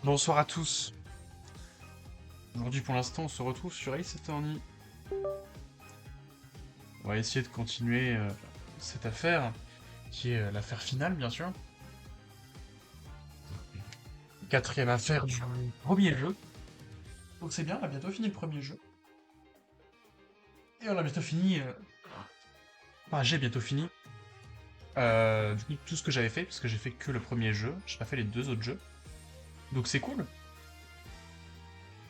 Bonsoir à tous. Aujourd'hui, pour l'instant, on se retrouve sur Ace Attorney. On va essayer de continuer cette affaire, qui est l'affaire finale, bien sûr. Quatrième affaire du premier jeu. Donc c'est bien, on a bientôt fini le premier jeu. Et on a bientôt fini... Enfin, j'ai bientôt fini. Du coup, tout ce que j'avais fait, parce que j'ai fait que le premier jeu. J'ai pas fait les deux autres jeux. Donc c'est cool.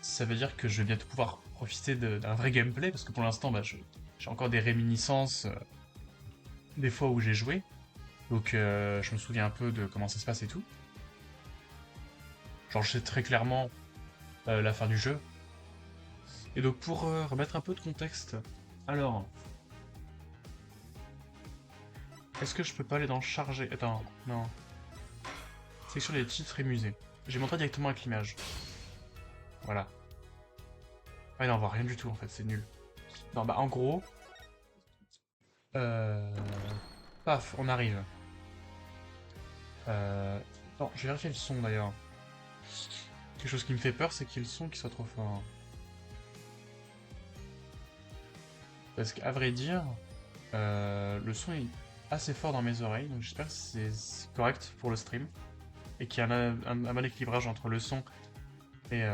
Ça veut dire que je vais bientôt pouvoir profiter d'un vrai gameplay, parce que pour l'instant, j'ai encore des réminiscences des fois où j'ai joué. Donc je me souviens un peu de comment ça se passe et tout. Genre je sais très clairement la fin du jeu. Et donc pour remettre un peu de contexte, alors, est-ce que je peux pas aller dans charger? Attends, non. Section des titres et musées. J'ai montré directement avec l'image. Voilà. Ah non, on voit rien du tout en fait, c'est nul. Non, bah en gros, euh... paf, on arrive. Non, je vais vérifier le son d'ailleurs. Quelque chose qui me fait peur, c'est qu'il y ait le son qui soit trop fort. Parce qu'à vrai dire, le son est assez fort dans mes oreilles, donc j'espère que c'est correct pour le stream. Et qu'il y a un bon équilibrage entre le son et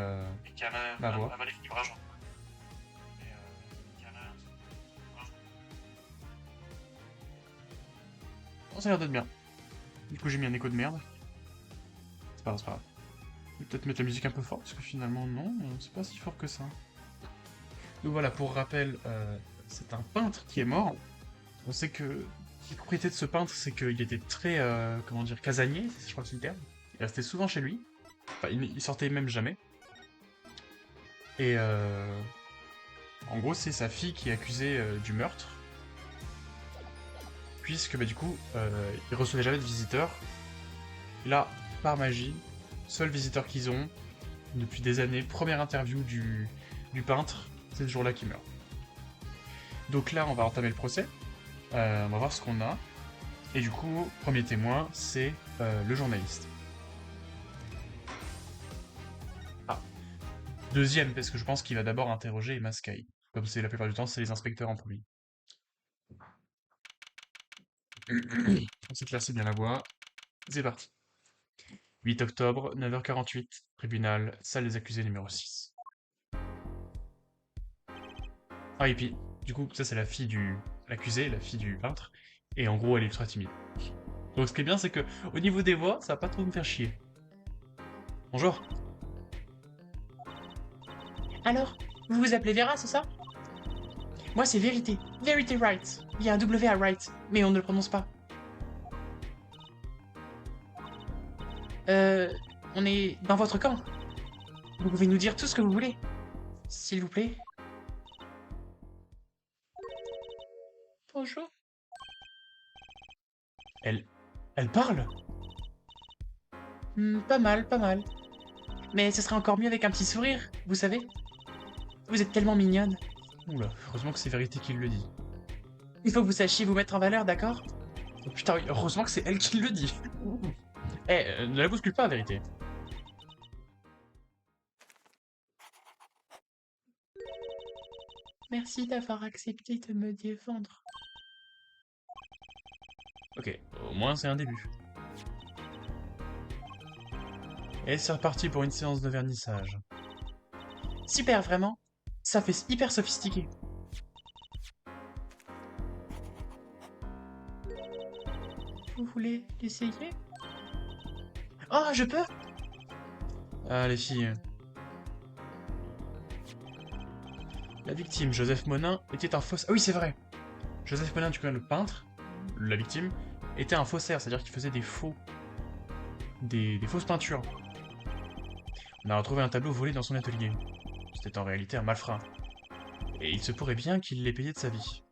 ma voix. Bon, ça a l'air d'être bien. Du coup, j'ai mis un écho de merde. C'est pas grave, c'est pas grave. Je vais peut-être mettre la musique un peu fort, parce que finalement, non, c'est pas si fort que ça. Donc voilà, pour rappel, c'est un peintre qui est mort. On sait que la propriété de ce peintre, c'est qu'il était très, comment dire, casanier, je crois que c'est le terme. Il restait souvent chez lui. Enfin, il sortait même jamais. Et en gros, c'est sa fille qui est accusée du meurtre, puisque bah, du coup, il recevait jamais de visiteurs. Et là, par magie, seul visiteur qu'ils ont, depuis des années, première interview du peintre, c'est ce jour-là qu'il meurt. Donc là, on va entamer le procès, on va voir ce qu'on a. Et du coup, premier témoin, c'est le journaliste. Ah, deuxième, parce que je pense qu'il va d'abord interroger Emma Sky. Comme c'est la plupart du temps, c'est les inspecteurs en premier. On s'éclaircit bien la voix. C'est parti. 8 octobre, 9h48, tribunal, salle des accusés numéro 6. Ah, et puis, du coup, ça c'est la fille du... l'accusée, la fille du peintre, et en gros, elle est ultra timide. Donc ce qui est bien, c'est que au niveau des voix, ça va pas trop me faire chier. Bonjour. Alors, vous vous appelez Vera, c'est ça? Moi, c'est Vérité. Verity Wright. Il y a un W à Wright, mais on ne le prononce pas. Euh, on est dans votre camp. Vous pouvez nous dire tout ce que vous voulez. S'il vous plaît. Bonjour. Elle... elle parle? Pas mal, pas mal. Mais ce serait encore mieux avec un petit sourire, vous savez. Vous êtes tellement mignonne. Oula, heureusement que c'est Vérité qui le dit. Il faut que vous sachiez vous mettre en valeur, d'accord? Oh, putain, oui, heureusement que c'est elle qui le dit. Eh, ne la bouscule pas, Vérité. Merci d'avoir accepté de me défendre. Ok, au moins c'est un début. Et c'est reparti pour une séance de vernissage. Super, vraiment. Ça fait hyper sophistiqué. Vous voulez l'essayer? Oh, je peux? Ah, les filles. La victime, Joseph Monin, était un faux... Ah oui, c'est vrai. Joseph Monin, tu connais le peintre, la victime, était un faussaire, c'est-à-dire qu'il faisait des faux... des fausses peintures. On a retrouvé un tableau volé dans son atelier. C'était en réalité un malfrat. Et il se pourrait bien qu'il l'ait payé de sa vie.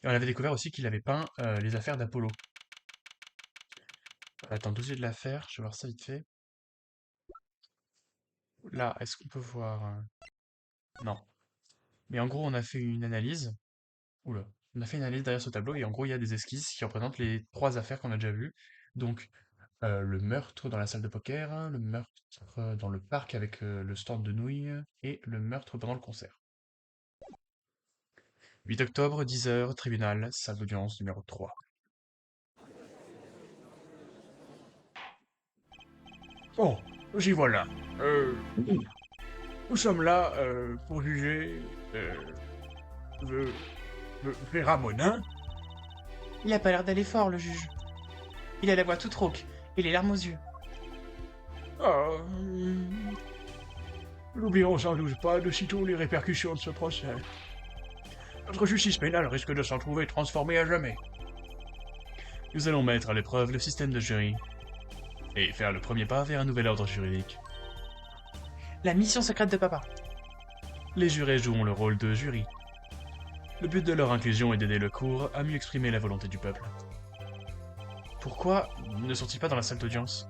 Et on avait découvert aussi qu'il avait peint les affaires d'Apollo. Attends, dossier de l'affaire, je vais voir ça vite fait. Là, est-ce qu'on peut voir... Non. Mais en gros, on a fait une analyse. Oula. On a fait une analyse derrière ce tableau et en gros, il y a des esquisses qui représentent les trois affaires qu'on a déjà vues. Donc, Le meurtre dans la salle de poker, le meurtre dans le parc avec le stand de nouilles, et le meurtre pendant le concert. 8 octobre, 10 heures, tribunal, salle d'audience numéro 3. Bon, j'y voilà. Nous sommes là pour juger le, Vera Monin. Il a pas l'air d'aller fort, le juge. Il a la voix toute rauque et les larmes aux yeux. Ah, nous n'oublierons sans doute pas de sitôt les répercussions de ce procès. Notre justice pénale risque de s'en trouver transformée à jamais. Nous allons mettre à l'épreuve le système de jury et faire le premier pas vers un nouvel ordre juridique. La mission secrète de papa. Les jurés joueront le rôle de jury. Le but de leur inclusion est d'aider le cours à mieux exprimer la volonté du peuple. Pourquoi ne sont-ils pas dans la salle d'audience?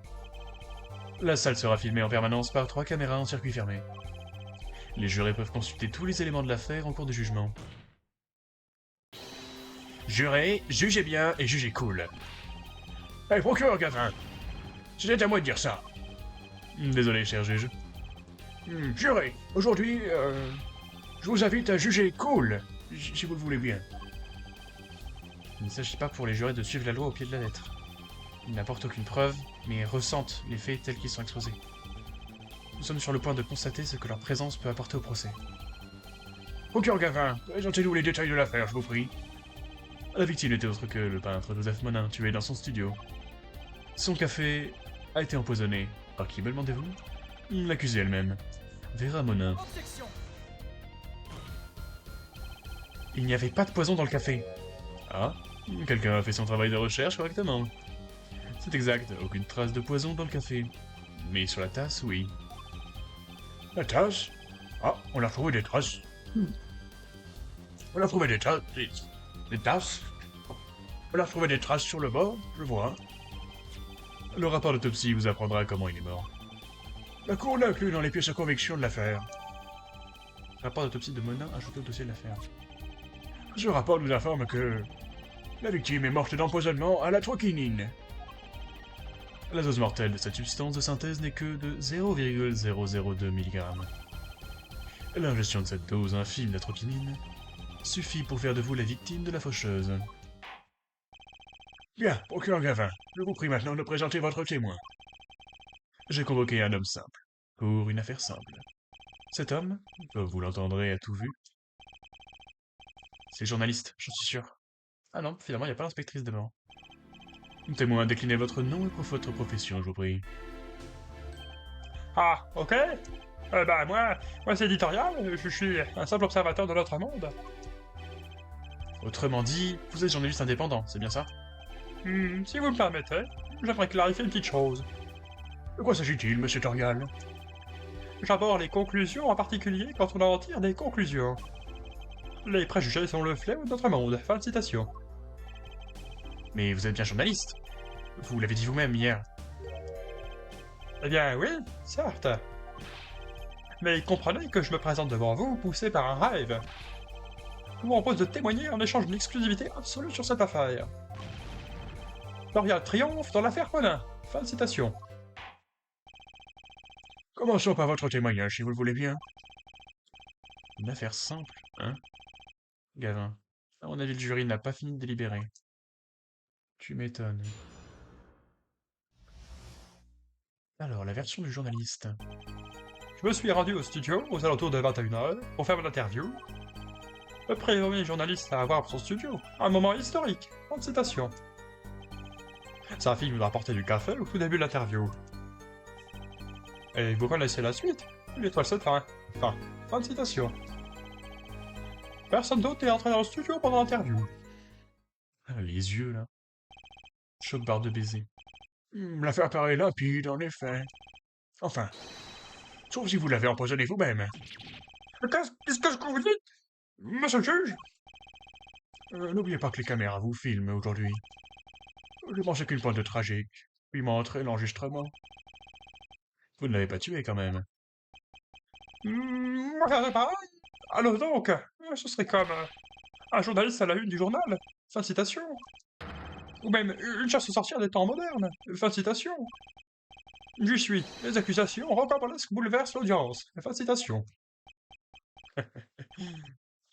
La salle sera filmée en permanence par 3 caméras en circuit fermé. Les jurés peuvent consulter tous les éléments de l'affaire en cours de jugement. Jurés, jugez bien et jugez cool. Hey, procureur Gavin, c'était à moi de dire ça. Désolé, cher juge. Juré, aujourd'hui, je vous invite à juger cool, si vous le voulez bien. Il ne s'agit pas pour les jurés de suivre la loi au pied de la lettre. Ils n'apportent aucune preuve, mais ressentent les faits tels qu'ils sont exposés. Nous sommes sur le point de constater ce que leur présence peut apporter au procès. Procureur Gavin, présentez-nous les détails de l'affaire, je vous prie. La victime n'était autre que le peintre Joseph Monin, tué dans son studio. Son café a été empoisonné. Par qui, me demandez-vous? L'accusée elle-même, Vera Monin. Il n'y avait pas de poison dans le café. Ah, quelqu'un a fait son travail de recherche correctement. C'est exact, aucune trace de poison dans le café. Mais sur la tasse, oui. La tasse? Ah, on a trouvé des traces. On a trouvé des traces. Des tasses? On a trouvé des traces sur le bord, je vois. Le rapport d'autopsie vous apprendra comment il est mort. La cour l'a inclus dans les pièces à conviction de l'affaire. Rapport d'autopsie de Monin ajouté au dossier de l'affaire. Ce rapport nous informe que la victime est morte d'empoisonnement à la troquinine. La dose mortelle de cette substance de synthèse n'est que de 0,002 mg. L'ingestion de cette dose infime de troquinine suffit pour faire de vous la victime de la faucheuse. Bien, procureur Gavin, je vous prie maintenant de présenter votre témoin. J'ai convoqué un homme simple, pour une affaire simple. Cet homme, comme vous l'entendrez à tout vu, c'est journaliste, j'en suis sûr. Ah non, finalement, il n'y a pas l'inspectrice devant. Témoin, déclinez votre nom et votre profession, je vous prie. Ah, ok. Moi c'est éditorial, je suis un simple observateur de notre monde. Autrement dit, vous êtes journaliste indépendant, c'est bien ça? Si vous me permettez, j'aimerais clarifier une petite chose. De quoi s'agit-il, monsieur Torgal? J'aborde les conclusions en particulier quand on en tire des conclusions. Les préjugés sont le fléau de notre monde. Fin de citation. Mais vous êtes bien journaliste. Vous l'avez dit vous-même hier. Eh bien oui, certes. Mais comprenez que je me présente devant vous poussé par un rêve. Je vous propose de témoigner en échange d'une exclusivité absolue sur cette affaire. L'Orial triomphe dans l'affaire Monin. Fin de citation. Commençons par votre témoignage, si vous le voulez bien. Une affaire simple, hein? Gavin, à mon avis, le jury n'a pas fini de délibérer. Tu m'étonnes. Alors, la version du journaliste. Je me suis rendu au studio aux alentours de 21h pour faire mon interview. Le premier journaliste à avoir pour son studio. Un moment historique. Fin de citation. Sa fille nous a apporté du café au tout début de l'interview. Et vous connaissez la suite? L'étoile s'éteint. Fin de citation. Personne d'autre est entré dans le studio pendant l'interview. Ah, les yeux, là. Choc barre de baiser. L'affaire paraît limpide, en effet. Enfin, sauf si vous l'avez empoisonné vous-même. Qu'est-ce que vous dites, monsieur le juge? N'oubliez pas que les caméras vous filment aujourd'hui. Je pensais qu'une pointe de tragique, puis montrer l'enregistrement. Vous ne l'avez pas tué, quand même. Regardez pareil. Alors donc, ce serait comme un journaliste à la une du journal. Fin de citation. Ou même une chasse aux sorcières des temps modernes. Fin de citation. J'y suis. Les accusations rocambolesques bouleversent l'audience. Fin de citation.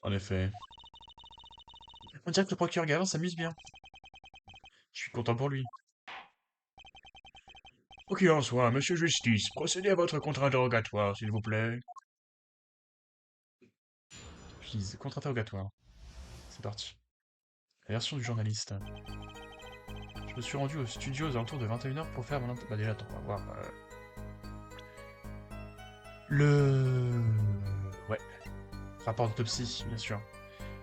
En effet. On dirait que le procureur Gavin s'amuse bien. Je suis content pour lui. Quoi qu'il en soit, monsieur Justice, procédez à votre contre-interrogatoire, s'il vous plaît. Please, contre-interrogatoire. C'est parti. La version du journaliste. Je me suis rendu au studio aux alentours de 21h pour faire mon... Bah déjà, attends, on va voir... Ouais. Rapport d'autopsie, bien sûr.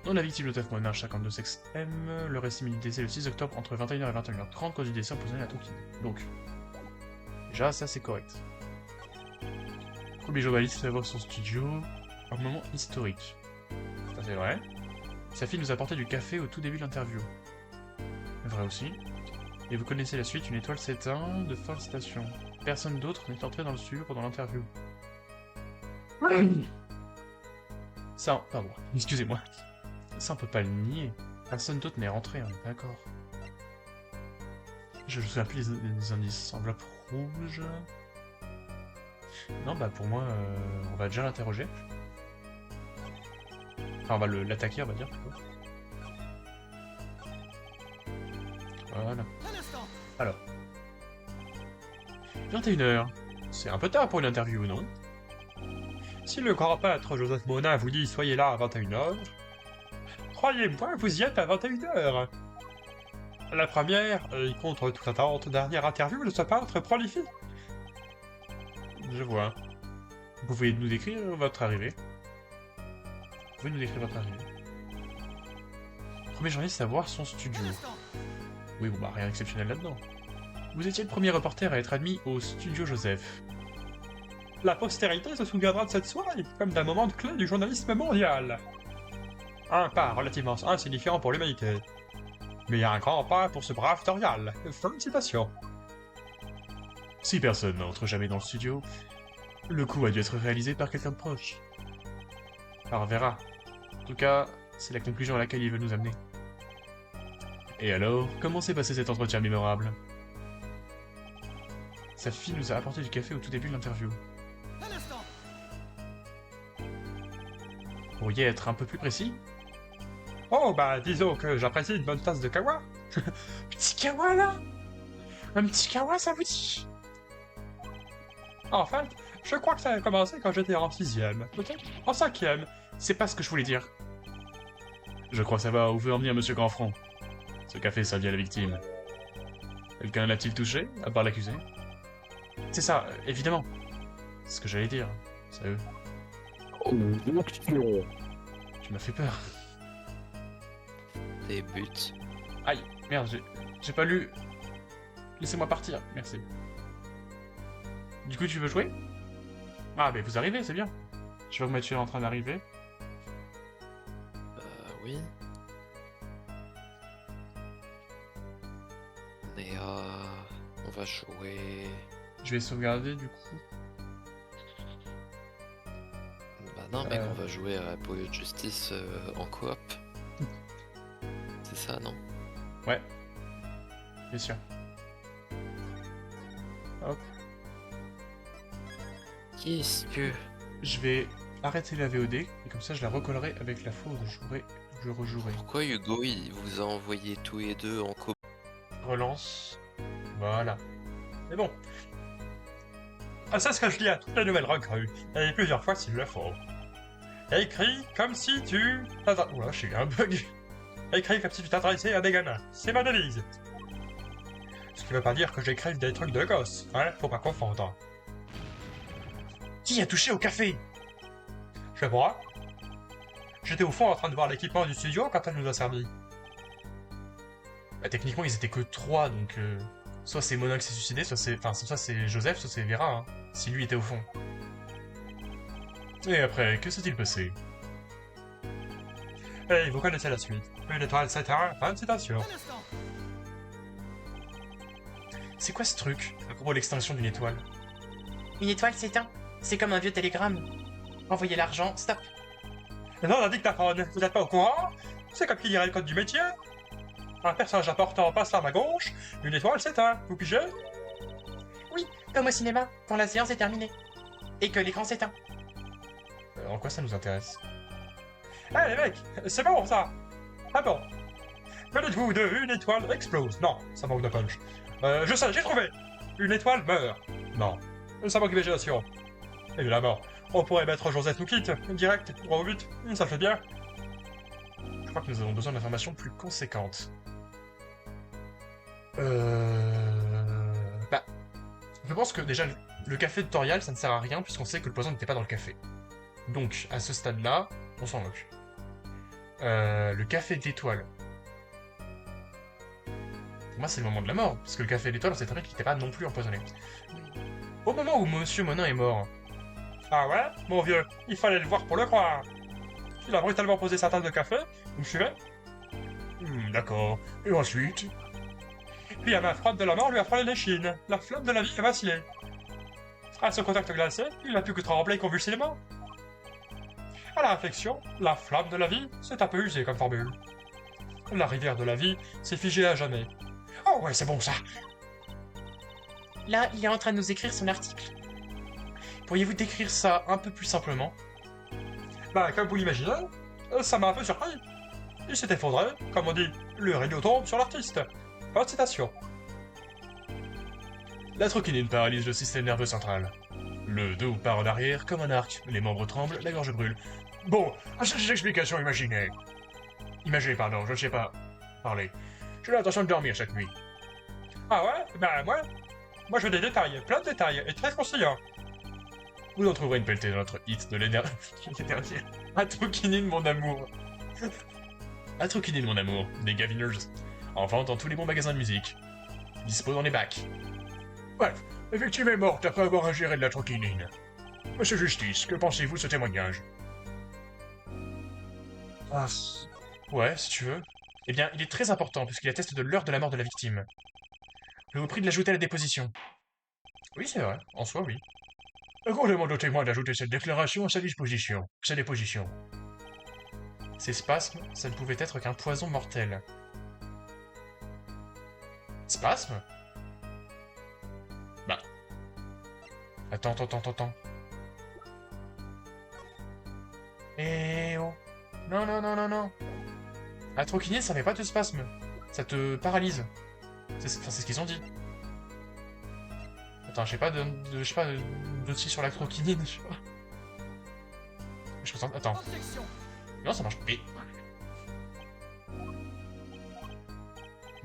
Nom de la victime, Joseph Monin, 52 sexe M. Le récit du décès le 6 octobre entre 21h et 21h30, cause du décès empoisonné à Tokyo. Donc, déjà, ça c'est correct. Premier journaliste à voir son studio, un moment historique. Ça c'est vrai. Sa fille nous a apporté du café au tout début de l'interview. Vrai aussi. Et vous connaissez la suite, une étoile s'éteint, de fin de citation. Personne d'autre n'est entré dans le studio pendant l'interview. Ça, pardon, excusez-moi. Ça, on peut pas le nier. Personne d'autre n'est rentré, on est d'accord. Je me souviens plus des indices. Enveloppe rouge... Non, bah pour moi, on va déjà l'interroger. Enfin, on va l'attaquer, on va dire, plutôt. Voilà. Alors. 21h. C'est un peu tard pour une interview, non? Si le grand peintre Joseph Monin vous dit soyez là à 21h, croyez-moi, vous y êtes à 21h. La première, et contre toute attente, dernière interview de ce peintre prolifique. Je vois. Vous pouvez nous décrire votre arrivée? Vous pouvez nous décrire votre arrivée? Premier journaliste à voir son studio. Oui, bon bah rien d'exceptionnel là-dedans. Vous étiez le premier reporter à être admis au studio Joseph. La postérité se souviendra de cette soirée, comme d'un moment de clé du journalisme mondial. Un pas relativement insignifiant pour l'humanité. Mais un grand pas pour ce brave Torial. Félicitations. 6 personnes n'entrent jamais dans le studio. Le coup a dû être réalisé par quelqu'un de proche. Alors, on verra. En tout cas, c'est la conclusion à laquelle il veut nous amener. Et alors, comment s'est passé cet entretien mémorable? Sa fille nous a apporté du café au tout début de l'interview. Vous pourriez être un peu plus précis? Oh bah disons que j'apprécie une bonne tasse de kawa. Petit kawa là? Un petit kawa, ça vous dit? En fait, je crois que ça a commencé quand j'étais en 6ème, peut-être en 5ème. C'est pas ce que je voulais dire. Je crois savoir où veut en venir Monsieur Grandfront. Ce café servi à la victime. Quelqu'un l'a-t-il touché, à part l'accusé? C'est ça, évidemment. C'est ce que j'allais dire. C'est eux. Tu m'as fait peur. Des buts. Aïe, merde, j'ai pas lu. Laissez-moi partir, merci. Du coup, tu veux jouer? Ah, mais vous arrivez, c'est bien. Je vois que Mathieu est en train d'arriver. Oui. Mais on va jouer... Je vais sauvegarder, du coup. Bah non, mec, on va jouer à Poyo Justice en coop. C'est ça, non? Ouais. Bien sûr. Hop. Qu'est-ce que... Je vais arrêter la VOD, et comme ça je la recollerai avec la fois où je rejouerai. Pourquoi Hugo, il vous a envoyé tous les deux en coop? Relance. Voilà. Mais bon. Ah, c'est ce que je dis à toutes les nouvelles recrues, et plusieurs fois s'il le faut. Écris comme si tu... Oula, j'ai eu un bug. Écris comme si tu t'adressais à des gamins. C'est ma devise. Ce qui veut pas dire que j'écrive des trucs de gosse, hein, faut pas confondre. Qui a touché au café? Je vois. J'étais au fond en train de voir l'équipement du studio quand elle nous a servi. Bah, techniquement, ils étaient que 3, donc... Soit c'est Monin qui s'est suicidé, soit c'est... Enfin, soit c'est Joseph, soit c'est Vera, hein, si lui était au fond. Et après, que s'est-il passé? Et vous connaissez la suite. Une étoile s'éteint, fin de citation. C'est quoi ce truc, à propos de l'extinction d'une étoile? Une étoile s'éteint. C'est comme un vieux télégramme. Envoyez l'argent, stop. Non, la dictaphone, vous n'êtes pas au courant? C'est comme qui dirait le code du métier. Un personnage important passe l'arme à gauche, une étoile s'éteint. Vous pigez? Oui, comme au cinéma, quand la séance est terminée. Et que l'écran s'éteint. En quoi ça nous intéresse? Eh les mecs, c'est bon ça! Ah bon. Que dites-vous de une étoile explose? Non, ça manque de punch. Je sais, j'ai trouvé! Une étoile meurt. Non, ça manque d'imagination. Évidemment, on pourrait mettre Josette nous quitte, direct, droit au but, ça le fait bien. Je crois que nous avons besoin d'informations plus conséquentes. Bah... Je pense que déjà, le café de Torial, ça ne sert à rien puisqu'on sait que le poison n'était pas dans le café. Donc, à ce stade-là, on s'en moque. Le café d'étoile. Pour moi, c'est le moment de la mort, parce que le café d'étoile, on sait très bien qu'il n'était pas non plus empoisonné. Au moment où Monsieur Monin est mort, Ah ouais? Mon vieux, il fallait le voir pour le croire. Il a brutalement posé sa tasse de café, vous me suivez? d'accord. Et ensuite? Puis la main froide de la mort lui a frôlé l'échine. La flamme de la vie a vacillé. À ce contact glacé, il n'a pu que trembler convulsivement. À la réflexion, la flamme de la vie s'est un peu usée comme formule. La rivière de la vie s'est figée à jamais. Oh ouais, c'est bon ça. Là, il est en train de nous écrire son article. Pourriez-vous décrire ça un peu plus simplement? Bah, comme vous l'imaginez, ça m'a un peu surpris. Il s'est effondré, comme on dit, le rideau tombe sur l'artiste. Fin de citation. La troquinine paralyse le système nerveux central. Le dos part en arrière comme un arc, les membres tremblent, la gorge brûle. Bon, à ces explications imaginées. Imaginez, pardon, je ne sais pas parler. J'ai l'intention de dormir cette nuit. Ah ouais? Bah moi je veux des détails, plein de détails, et très conciliants. Vous en trouverez une pelletée dans notre hit de l'année dernière. Atrokinine, mon amour. Atrokinine, mon amour, des Gaviners. En vente dans tous les bons magasins de musique. Dispo dans les bacs. Bref, la victime est morte après avoir ingéré de la troquinine. Monsieur Justice, que pensez-vous de ce témoignage? Ah, ouais, si tu veux. Eh bien, il est très important puisqu'il atteste de l'heure de la mort de la victime. Je vous prie de l'ajouter à la déposition. Oui, c'est vrai, en soi, oui. On demande au témoin d'ajouter cette déclaration à sa disposition, sa déposition. Ces spasmes, ça ne pouvait être qu'un poison mortel. Spasme? Bah. Attends. Eh oh. Non. La troquinine, ça fait pas de spasme. Ça te paralyse. C'est ce qu'ils ont dit. Attends, je sais pas d'outils sur la troquinine, je sais pas. Je ressens... Attends. Non, ça marche. Mais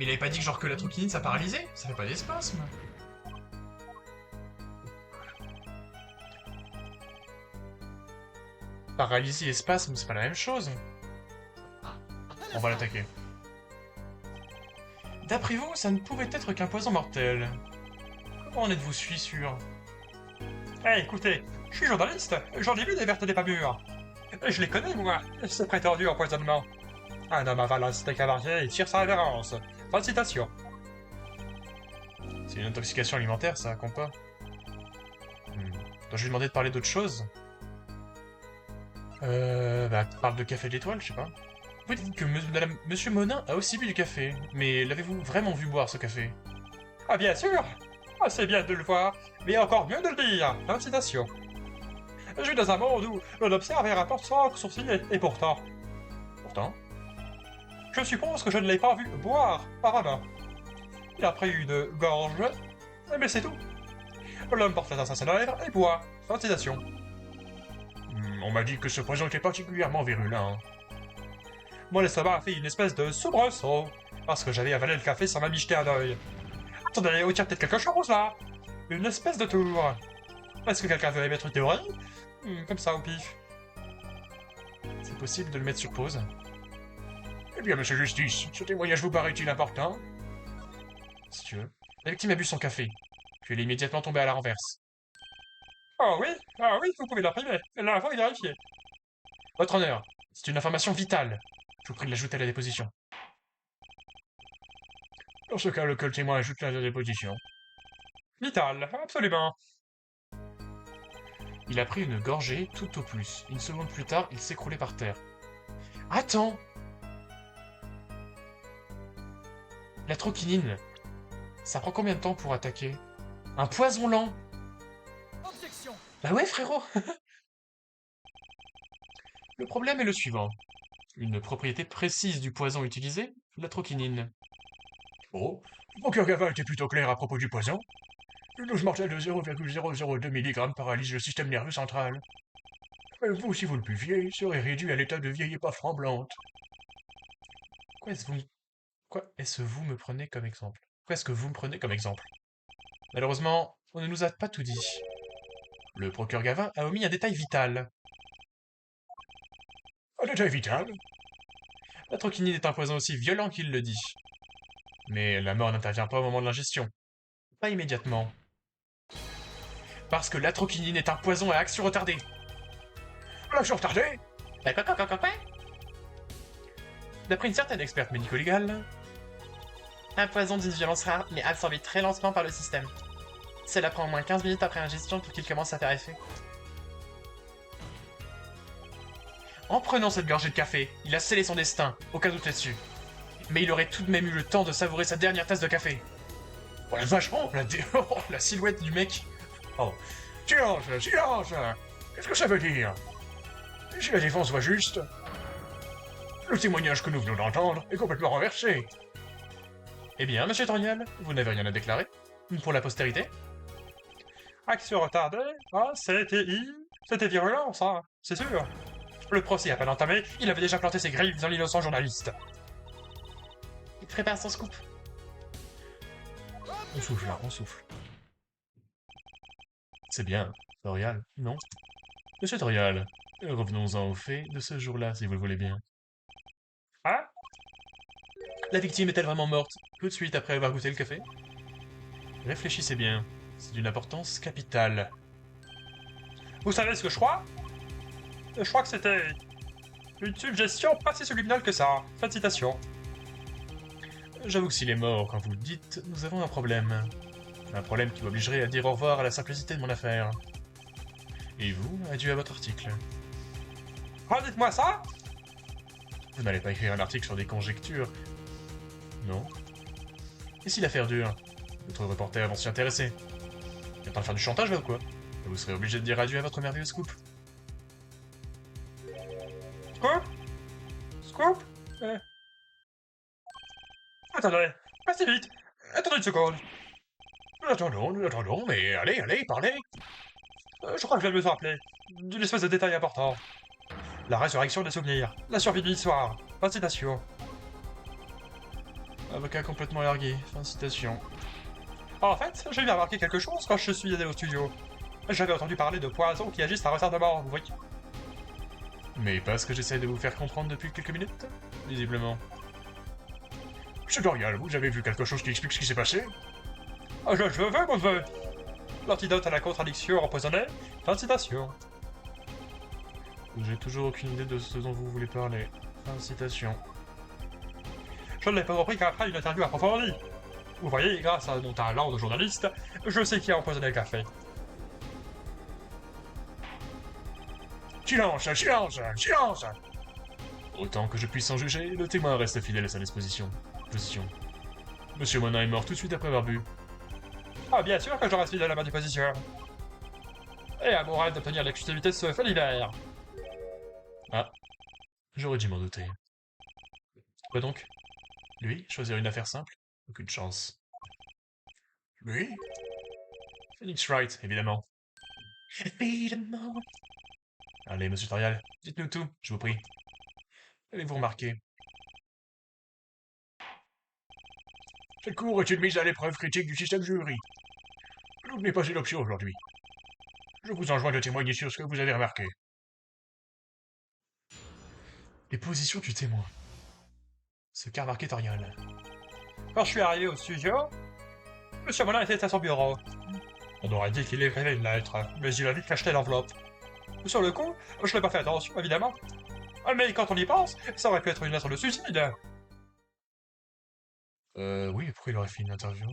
il avait pas dit que genre que la troquinine ça paralysait? Ça fait pas des spasmes. Paralysie et spasme, c'est pas la même chose. On va l'attaquer. D'après vous, ça ne pouvait être qu'un poison mortel. Comment en êtes-vous sûr? Eh écoutez, je suis journaliste, j'en ai vu des vertes et des pas mûres. Je les connais moi, ce prétendu empoisonnement. Un homme avale un steak avarié et tire sa révérence. Fin de citation. C'est une intoxication alimentaire, ça, compte pas. Dois-je lui demander de parler d'autre chose? Bah, parle de café d'étoile, je sais pas. Vous dites que Monsieur Monin a aussi bu du café, mais l'avez-vous vraiment vu boire ce café? Ah bien sûr. Ah, c'est bien de le voir, mais encore mieux de le dire. Fin de citation. Je vis dans un monde où l'on observe et rapporte sans sourciller, et pourtant... Pourtant? Je suppose que je ne l'ai pas vu boire, apparemment. Il a pris une gorge, mais c'est tout. L'homme porte la tasse à ses lèvres et boit. Fin de citation. On m'a dit que ce poison était particulièrement virulent. Mon estomac a fait une espèce de soubresaut, parce que j'avais avalé le café sans même y jeter un œil. Attendez, oh tiens, peut-être quelque chose là. Une espèce de tour. Est-ce que quelqu'un veut émettre une théorie? Comme ça au pif. C'est possible de le mettre sur pause? Eh bien, Monsieur Justice, ce témoignage vous paraît-il important? Si tu veux. La victime a bu son café, puis elle est immédiatement tombée à la renverse. Ah oui, vous pouvez l'imprimer. L'info est vérifiée. Votre honneur, c'est une information vitale. Je vous prie de l'ajouter à la déposition. Dans ce cas, le témoin ajoute la déposition. Vital, absolument. Il a pris une gorgée tout au plus. Une seconde plus tard, il s'écroulait par terre. Attends! La troquinine. Ça prend combien de temps pour attaquer? Un poison lent. Objection. Bah ouais, frérot. Le problème est le suivant. Une propriété précise du poison utilisé, la troquinine. Oh, mon cœur gavin était plutôt clair à propos du poison. Une dose mortelle de 0,002 mg paralyse le système nerveux central. Même vous, si vous le buviez, serez réduit à l'état de vieille épave tremblante. Quoi est-ce vous me prenez comme exemple? Quoi est-ce que vous me prenez comme exemple? Malheureusement, on ne nous a pas tout dit. Le procureur Gavin a omis un détail vital. Un détail vital? La troquinine est un poison aussi violent qu'il le dit. Mais la mort n'intervient pas au moment de l'ingestion. Pas immédiatement. Parce que la troquinine est un poison à action retardée. L'action retardée? Quoi? D'après une certaine experte médico-légale, un poison d'une violence rare mais absorbé très lentement par le système. Cela prend au moins 15 minutes après ingestion pour qu'il commence à faire effet. En prenant cette gorgée de café, il a scellé son destin, aucun doute là-dessus. Mais il aurait tout de même eu le temps de savourer sa dernière tasse de café. Oh la vache, la silhouette du mec. Oh, silence. Qu'est-ce que ça veut dire? Si la défense voit juste, le témoignage que nous venons d'entendre est complètement renversé. Eh bien, monsieur Toriel, vous n'avez rien à déclarer? Pour la postérité? Action retardée? Ah, c'était virulent, ça, c'est sûr. Le procès à peine entamé, il avait déjà planté ses griffes dans l'innocent journaliste. Il prépare son scoop. On souffle, on souffle. C'est bien, Toriel, non? Monsieur Toriel, revenons-en au fait de ce jour-là, si vous le voulez bien. Hein? La victime est-elle vraiment morte tout de suite après avoir goûté le café? Réfléchissez bien, c'est d'une importance capitale. Vous savez ce que je crois? Je crois que c'était une suggestion pas si subliminale que ça. Fin de citation. J'avoue que s'il est mort quand vous le dites, nous avons un problème. Un problème qui m'obligerait à dire au revoir à la simplicité de mon affaire. Et vous, adieu à votre article. Ah, dites-moi ça? Vous n'allez pas écrire un article sur des conjectures. Non. Et si l'affaire dure? D'autres reporters vont s'y intéresser. Il a pas de faire du chantage là ou quoi? Vous serez obligé de dire adieu à votre merveilleux scoop. Scoop? Scoop? Attendez, passez vite. Attendez une seconde. Nous attendons, mais allez, parlez. Je crois que je viens de me rappeler d'une espèce de détail important. La résurrection des souvenirs, la survie de l'histoire. Fin de citation. Avocat complètement largué. Fin de citation. En fait, j'ai bien remarqué quelque chose quand je suis allé au studio. J'avais entendu parler de poisons qui agissent à retardement, vous voyez. Mais pas ce que j'essaie de vous faire comprendre depuis quelques minutes, visiblement. Monsieur Dorial, vous avez vu quelque chose qui explique ce qui s'est passé? Je veux, mon neveu. L'antidote à la contradiction empoisonnée. Fin de citation. J'ai toujours aucune idée de ce dont vous voulez parler. Fin de citation. Je ne l'ai pas compris qu'après une interview approfondie. Vous voyez, grâce à mon talent de journaliste, je sais qui a empoisonné le café. Silence! Autant que je puisse en juger, le témoin reste fidèle à sa position. Monsieur Monin est mort tout de suite après avoir bu. Ah, bien sûr que je reste fidèle à ma position. Et à mon rêve d'obtenir l'exclusivité de ce fait d'hiver. Ah, j'aurais dû m'en douter. Quoi donc? Lui, choisir une affaire simple? Aucune chance. Lui? Phoenix Wright, évidemment. Évidemment. Allez, monsieur Torial, dites-nous tout, je vous prie. Avez-vous remarqué? Cette cour est une mise à l'épreuve critique du système jury. L'autre n'est pas une option aujourd'hui. Je vous enjoins de témoigner sur ce que vous avez remarqué. Les positions du témoin. Ce qu'a remarqué Torial. Quand je suis arrivé au studio, Monsieur Monin était à son bureau. On aurait dit qu'il écrivait une lettre, mais il a vite cacheté l'enveloppe. Sur le coup, je n'ai pas fait attention, évidemment. Mais quand on y pense, ça aurait pu être une lettre de suicide. Oui, pourquoi il aurait fait une interview?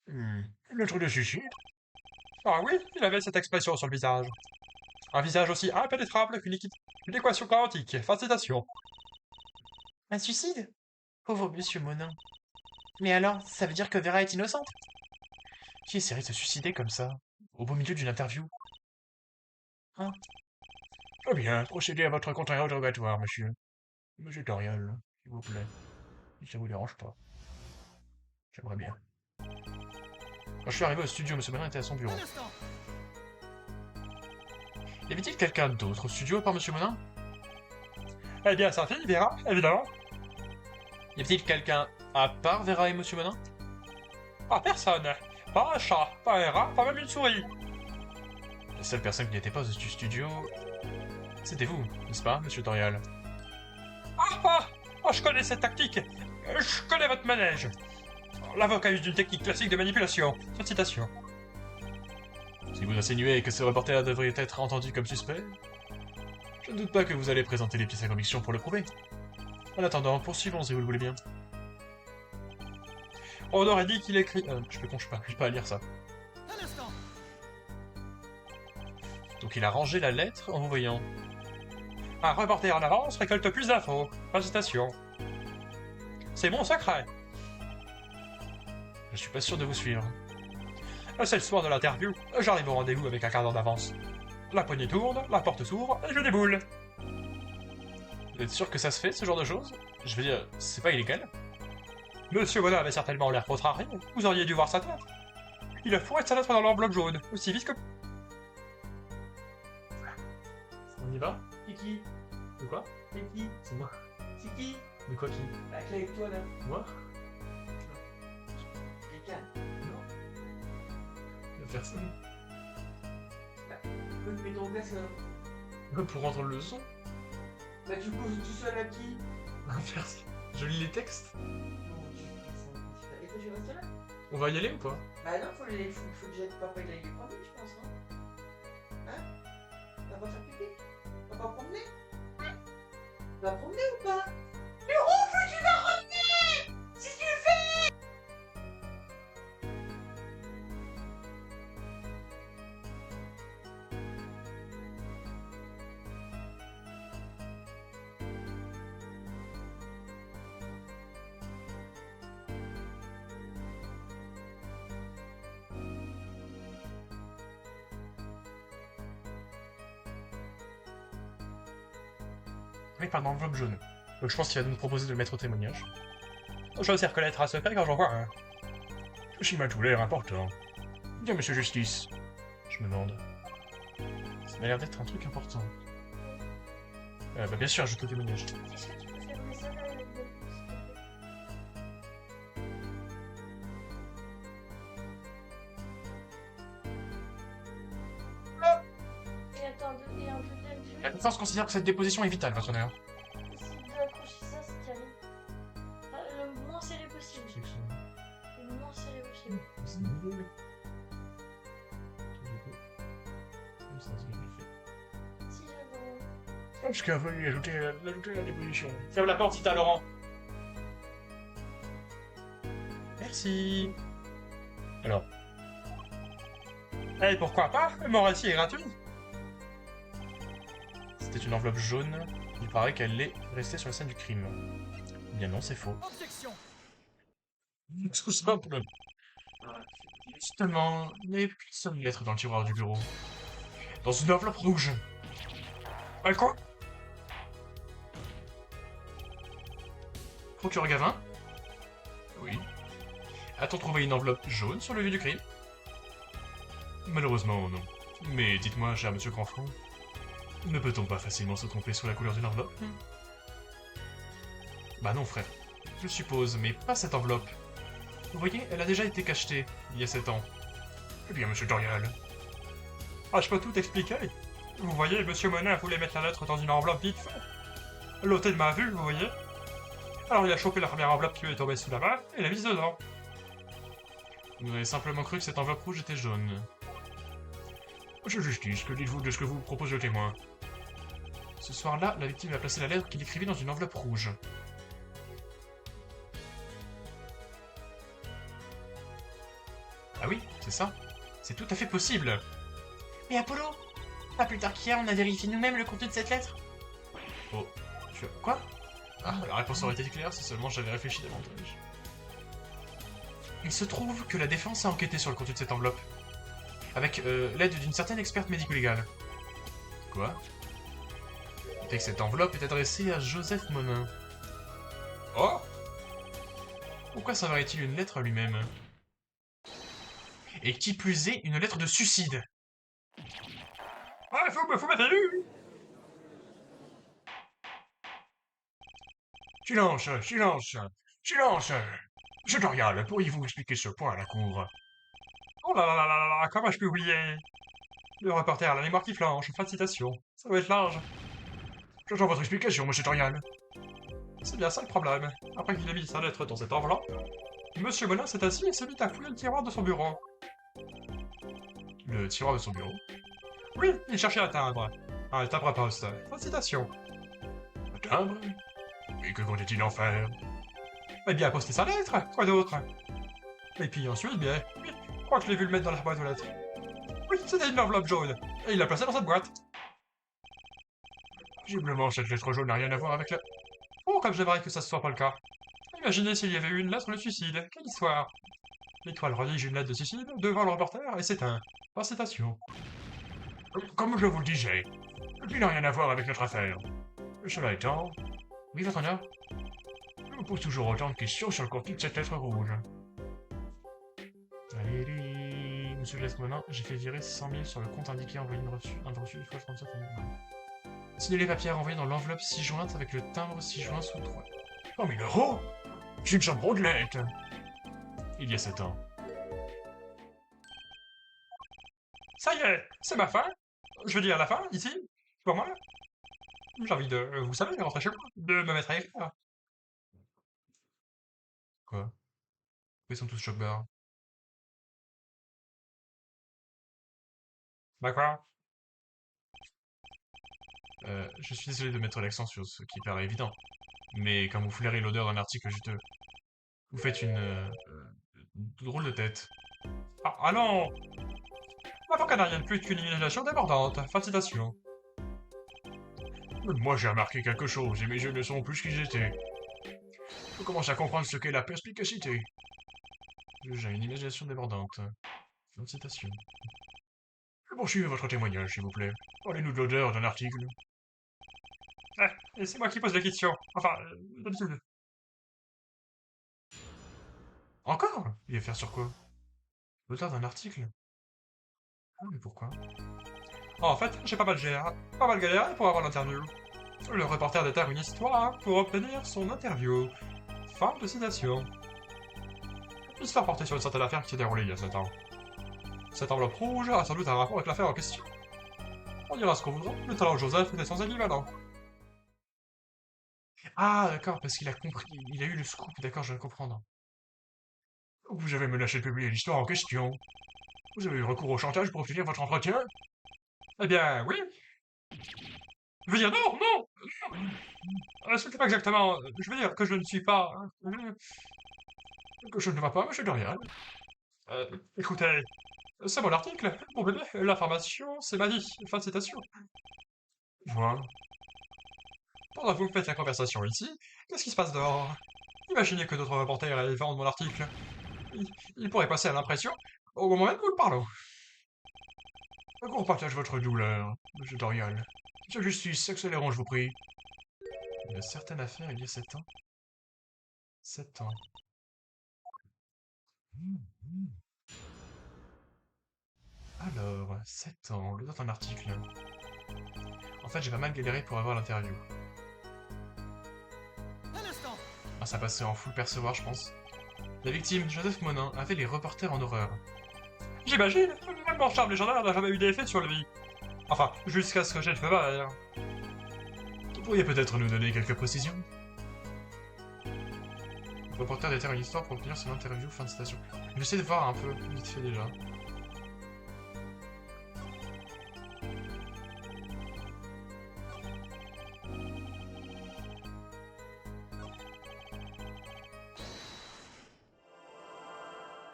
Une lettre de suicide? Ah oui, il avait cette expression sur le visage. Un visage aussi impénétrable qu'une équation quantique. Fin de citation. Un suicide? Pauvre monsieur Monin. Mais alors, ça veut dire que Vera est innocente? Qui essaierait de se suicider comme ça, au beau milieu d'une interview? Hein? Eh bien, procédez à votre contre-interrogatoire, monsieur. Monsieur Toriel, s'il vous plaît. Si ça vous dérange pas. J'aimerais bien. Quand je suis arrivé au studio, monsieur Monin était à son bureau. Y avait-il quelqu'un d'autre au studio à part monsieur Monin? Eh bien, sa fille, Vera, évidemment. Y avait-il quelqu'un à part Vera et monsieur Monin? Ah, personne. Pas un chat, pas un rat, pas même une souris. La seule personne qui n'était pas au studio, c'était vous, n'est-ce pas, monsieur Toriel? Je connais cette tactique. Je connais votre manège. L'avocat use d'une technique classique de manipulation. Cette citation. Si vous insinuez que ce reporter devrait être entendu comme suspect, je ne doute pas que vous allez présenter les pièces à conviction pour le prouver. En attendant, poursuivons si vous le voulez bien. On aurait dit qu'il écrit... Je peux pas à lire ça. Donc il a rangé la lettre en vous voyant. Un reporter en avance récolte plus d'infos. Pas de citation. C'est mon secret. Je suis pas sûr de vous suivre. C'est le soir de l'interview. J'arrive au rendez-vous avec un quart d'heure d'avance. La poignée tourne, la porte s'ouvre et je déboule. Vous êtes sûr que ça se fait, ce genre de choses? Je veux dire, c'est pas illégal? Monsieur Bonin avait certainement l'air contrarié. Vous auriez dû voir sa tête. Il a fourré sa lettre dans l'enveloppe jaune, aussi vite que... On y va? C'est qui? De quoi? C'est qui? C'est moi. C'est qui? De quoi qui? La clé avec toi là. Moi? Quelqu'un. De personne. Mais ton gars, ça. Pour rendre le son? Bah, du coup, tu sois là qui? Personne. Je lis les textes. Et toi, tu restes là? On va y aller ou pas? Bah, non, faut déjà que papa il aille les prendre, je pense, non? Hein? Va pas faire pipi? Va pas promener? Hein? Va promener ou pas? Mais ouf, tu vas ramener! Si tu le fais! Oui, par l'enveloppe jaune. Donc je pense qu'il va nous proposer de le mettre au témoignage. Je sais reconnaître un secret quand j'en vois un. Ceci m'a tout l'air important. Bien, monsieur Justice. Je me demande. Ça m'a l'air d'être un truc important. Bah bien sûr, ajoute au témoignage. Est-ce que tu peux fermer ça là avec de l'eau, s'il te plaît? Et attends, et un deuxième truc. La défense considère que cette déposition est vitale, votre honneur. Essaye d'accrocher ça, c'est carré. Le moins serré possible. Le moins serré possible. C'est nul. Comme ça, c'est bien fait. Si j'avais... Parce qu'il a fallu ajouter la déposition. Ferme la porte si t'as Laurent. Merci. Alors, Et pourquoi pas? Mon récit est gratuit. c'était une enveloppe jaune. Il paraît qu'elle est restée sur la scène du crime. Eh bien non, c'est faux. Tout simple. Justement, il n'y avait plus qu'une seule lettre dans le tiroir du bureau. Dans une enveloppe rouge. Quoi? Procureur Gavin? Oui. A-t-on trouvé une enveloppe jaune sur le lieu du crime? Malheureusement, non. Mais dites-moi, cher monsieur Grandfront, ne peut-on pas facilement se tromper sur la couleur d'une enveloppe? Bah non, frère. Je suppose, mais pas cette enveloppe. Vous voyez, elle a déjà été cachetée, il y a 7 ans. Eh bien, monsieur Toriel. Je peux tout expliquer. Vous voyez, monsieur Monin voulait mettre la lettre dans une enveloppe vite fait. L'hôtel m'a vu, vous voyez. Alors il a chopé la première enveloppe qui lui est tombée sous la main et l'a mise dedans. Vous avez simplement cru que cette enveloppe rouge était jaune. Monsieur Justice, que dites-vous de ce que vous propose le témoin? Ce soir-là, la victime a placé la lettre qu'il écrivait dans une enveloppe rouge. Ah oui, c'est ça. C'est tout à fait possible. Mais Apollo! Pas plus tard qu'hier, on a vérifié nous-mêmes le contenu de cette lettre. Oh, quoi? Ah, la réponse aurait été claire si seulement j'avais réfléchi davantage. Il se trouve que la défense a enquêté sur le contenu de cette enveloppe. Avec l'aide d'une certaine experte médico-légale. Quoi? Et que cette enveloppe est adressée à Joseph Monin. Oh! Pourquoi s'enverrait-il une lettre à lui-même? Et qui plus est, une lettre de suicide. Ah, faut mettre lu! Silence, silence, silence! Monsieur Dorial, pourriez-vous expliquer ce point à la cour? Oh là là là là là, comment je peux oublier? Le reporter a la mémoire qui flanche, fin de citation. Ça doit être large. J'attends votre explication, monsieur Dorial. C'est bien ça le problème. Après qu'il ait mis sa lettre dans cette enveloppe, Monsieur Monin s'est assis et s'est mis à fouiller le tiroir de son bureau. Le tiroir de son bureau? Oui, il cherchait un timbre. Un timbre à poste. Fin de citation. Un timbre? Et que comptait-il en faire? Eh bien, poster sa lettre, quoi d'autre? Et puis ensuite, bien, oui, je crois que je l'ai vu le mettre dans la boîte aux lettres. Oui, c'était une enveloppe jaune, et il l'a placée dans cette boîte. Visiblement, cette lettre jaune n'a rien à voir avec la... Oh, comme j'aimerais que ça ne soit pas le cas. Imaginez s'il y avait eu une lettre de suicide, quelle histoire! L'étoile redige une lettre de suicide devant le reporter et s'éteint. Par citation. Comme je vous le disais, il n'a rien à voir avec notre affaire. Cela étant... Oui, votre honneur? Je me pose toujours autant de questions sur le contenu de cette lettre rouge. Allez, monsieur Joseph Monin, j'ai fait virer 100 000 sur le compte indiqué envoyé une reçu, un reçu du fois 37 000. Signez les papiers renvoyés dans l'enveloppe 6 jointe avec le timbre 6 juin sous 3. 100 000 euros? C'est une somme rondelette! Il y a 7 ans. Ça y est, c'est ma fin. Je veux dire, la fin, ici, pour moi. J'ai envie de, vous savez, rentrer chez moi, de me mettre à écrire. Quoi? Ils sont tous choc-barres. Bah quoi? Je suis désolé de mettre l'accent sur ce qui paraît évident, mais quand vous flairez l'odeur d'un article juteux, vous faites une drôle de tête. Ah non! L'avocat n'a rien de plus qu'une imagination débordante. Fin de citation. Moi j'ai remarqué quelque chose et mes yeux ne sont plus ce qu'ils étaient. Je commence à comprendre ce qu'est la perspicacité. J'ai une imagination débordante. Fin de citation. Poursuivez votre témoignage, s'il vous plaît. Parlez-nous de l'odeur d'un article. Et c'est moi qui pose la question. Enfin, d'habitude. Encore? Il va faire sur quoi? L'auteur d'un article? Ah, mais pourquoi? En fait, j'ai pas mal galéré pour avoir l'interview. Le reporter déterre une histoire pour obtenir son interview. Fin de citation. L'histoire portait sur une certaine affaire qui s'est déroulée il y a 7 ans. Cette enveloppe rouge a sans doute un rapport avec l'affaire en question. On dira ce qu'on voudra, le talent de Joseph était sans équivalent. Ah, d'accord, parce qu'il a compris, il a eu le scoop, d'accord, je viens de comprendre. Vous avez menacé de publier l'histoire en question. Vous avez eu recours au chantage pour obtenir votre entretien? Eh bien, oui. Je veux dire, non, non. C'était pas exactement. Je veux dire que je ne suis pas. Que je ne vois pas, monsieur Dorian. Écoutez, c'est mon article. Mon bébé, l'information, c'est ma vie. Fin de citation. Je vois. Pendant que vous faites la conversation ici, qu'est-ce qui se passe dehors? Imaginez que d'autres reporters aillent vendre mon article. Ils pourraient passer à l'impression au moment même où nous parlons. Qu'on partage votre douleur, monsieur Dorian. Monsieur Justice, accélérons, je vous prie. Une certaine affaire il y a 7 ans. 7 ans. Alors, 7 ans, le temps d'un article. En fait, j'ai pas mal galéré pour avoir l'interview. Ah, ça passait en full percevoir, je pense. La victime, Joseph Monin, avait les reporters en horreur. J'imagine, même mon charme légendaire n'a jamais eu d'effet sur lui. Enfin, jusqu'à ce que j'ai le feu vert. Vous pourriez peut-être nous donner quelques précisions? Le reporter déterre une histoire pour obtenir son interview, fin de citation. J'essaie de voir un peu, vite fait déjà.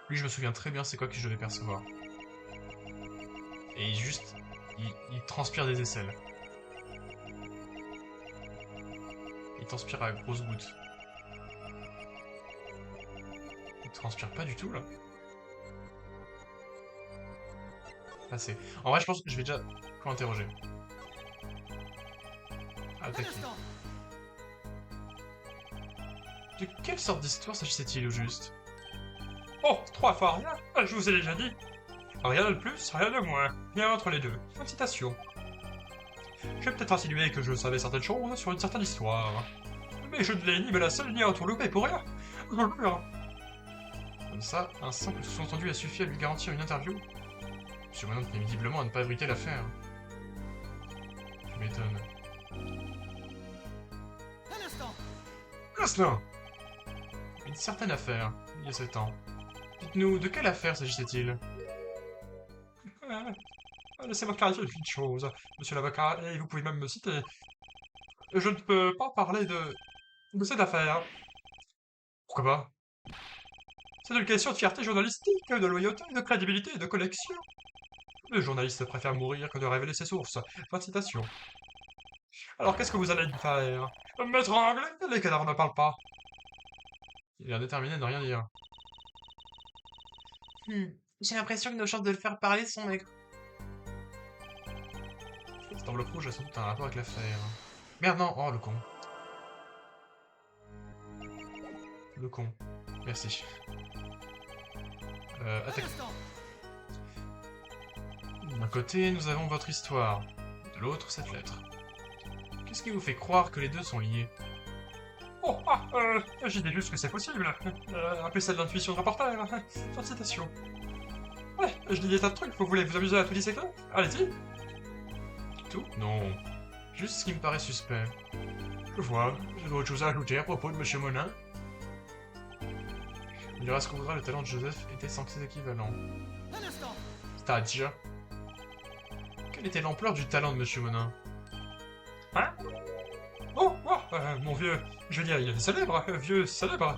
Lui, je me souviens très bien c'est quoi que je devais percevoir. Et juste, il transpire des aisselles. Il transpire à grosses gouttes. transpire pas du tout, là. Assez. En vrai, je pense que je vais déjà co-interroger. Attaquer. De quelle sorte d'histoire s'agissait-il au juste? Oh, 3 fois rien, je vous ai déjà dit. Rien de plus, rien de moins. Bien entre les deux. Fin de citation. J'ai peut-être insinué que je savais certaines choses sur une certaine histoire. Mais je ne l'ai ni menacé ni entourloupé pour rien. Je le jure. Comme ça, un simple sous-entendu a suffi à lui garantir une interview. Monsieur Monin tenait visiblement à ne pas abriter l'affaire. Tu m'étonnes. Un instant. Une certaine affaire, il y a 7 ans. Dites-nous, de quelle affaire s'agissait-il? Laissez-moi clarifier une chose, monsieur l'avocat, et vous pouvez même me citer. Je ne peux pas parler de cette affaire. Pourquoi pas? C'est une question de fierté journalistique, de loyauté, de crédibilité et de collection. Le journaliste préfère mourir que de révéler ses sources. Fin de citation. Alors qu'est-ce que vous allez me faire? M'étrangler? Les cadavres ne parlent pas. Il a l'air déterminé à ne rien dire. J'ai l'impression que nos chances de le faire parler sont maigres. Cette enveloppe rouge a sans doute un rapport avec l'affaire. Merde, non, oh le con. Le con. Merci. Attaque. D'un côté, nous avons votre histoire. De l'autre, cette lettre. Qu'est-ce qui vous fait croire que les deux sont liés? Oh, j'ai dit juste que c'est possible. Un peu ça de l'intuition de reporter. Fin de citation. Ouais, je dis des tas de trucs, vous voulez vous amuser à tout disséquer? Allez-y. Tout? Non. Juste ce qui me paraît suspect. Je vois, j'ai autre chose à ajouter à propos de Monsieur Monin. On dira ce qu'on voudra, le talent de Joseph était sans ses équivalents. C'est-à-dire? Quelle était l'ampleur du talent de Monsieur Monin? Hein? Oh, mon vieux, je veux dire, il est célèbre, vieux célèbre.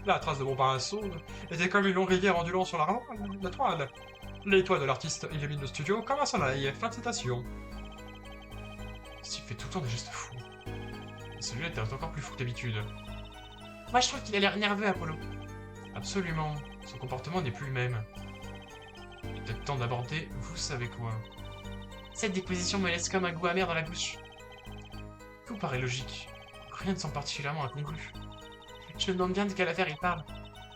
La trace de mon pinceau était comme une longue rivière ondulant sur la toile. Les toits de l'artiste illuminent le studio comme un soleil. Fin de citation. S'il fait tout le temps des gestes fous. Celui-là était encore plus fou que d'habitude. Moi, je trouve qu'il a l'air nerveux, Apollo. Absolument. Son comportement n'est plus le même. Il est peut-être temps d'aborder vous savez quoi. Cette déposition me laisse comme un goût amer dans la bouche. Tout paraît logique. Rien ne semble particulièrement incongru. Je me demande bien de quelle affaire il parle.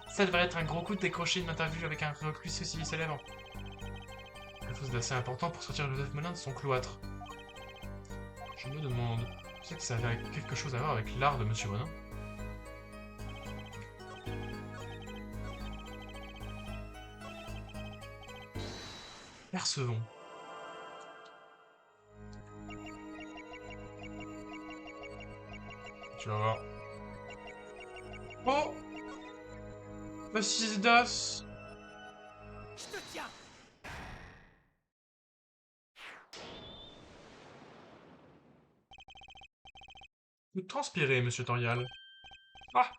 Ça devrait être un gros coup de décrocher une interview avec un reclus aussi célèbre. Quelque chose d'assez important pour sortir Joseph Monin de son cloître. Je me demande... Tu sais que ça avait quelque chose à voir avec l'art de Monsieur Monin? Percevons. Tu vas voir. Oh! Basidas! Je te tiens. Vous transpirez, Monsieur Torial.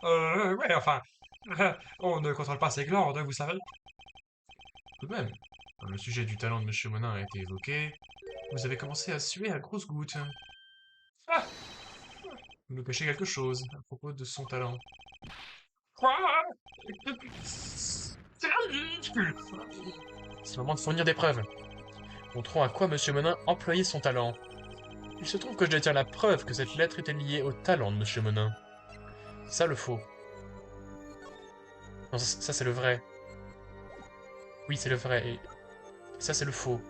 Ouais, enfin, on ne contrôle pas ses glandes, vous savez. Tout de même, comme le sujet du talent de Monsieur Monin a été évoqué, vous avez commencé à suer à grosses gouttes. Ah, Vous nous cachez quelque chose à propos de son talent. quoi? C'est ridicule. C'est le moment de fournir des preuves. Montrons à quoi Monsieur Monin employait son talent. Il se trouve que je détiens la preuve que cette lettre était liée au talent de Monsieur Monin. C'est ça le faux. Non, ça c'est le vrai. Oui, c'est le vrai. Et ça c'est le faux.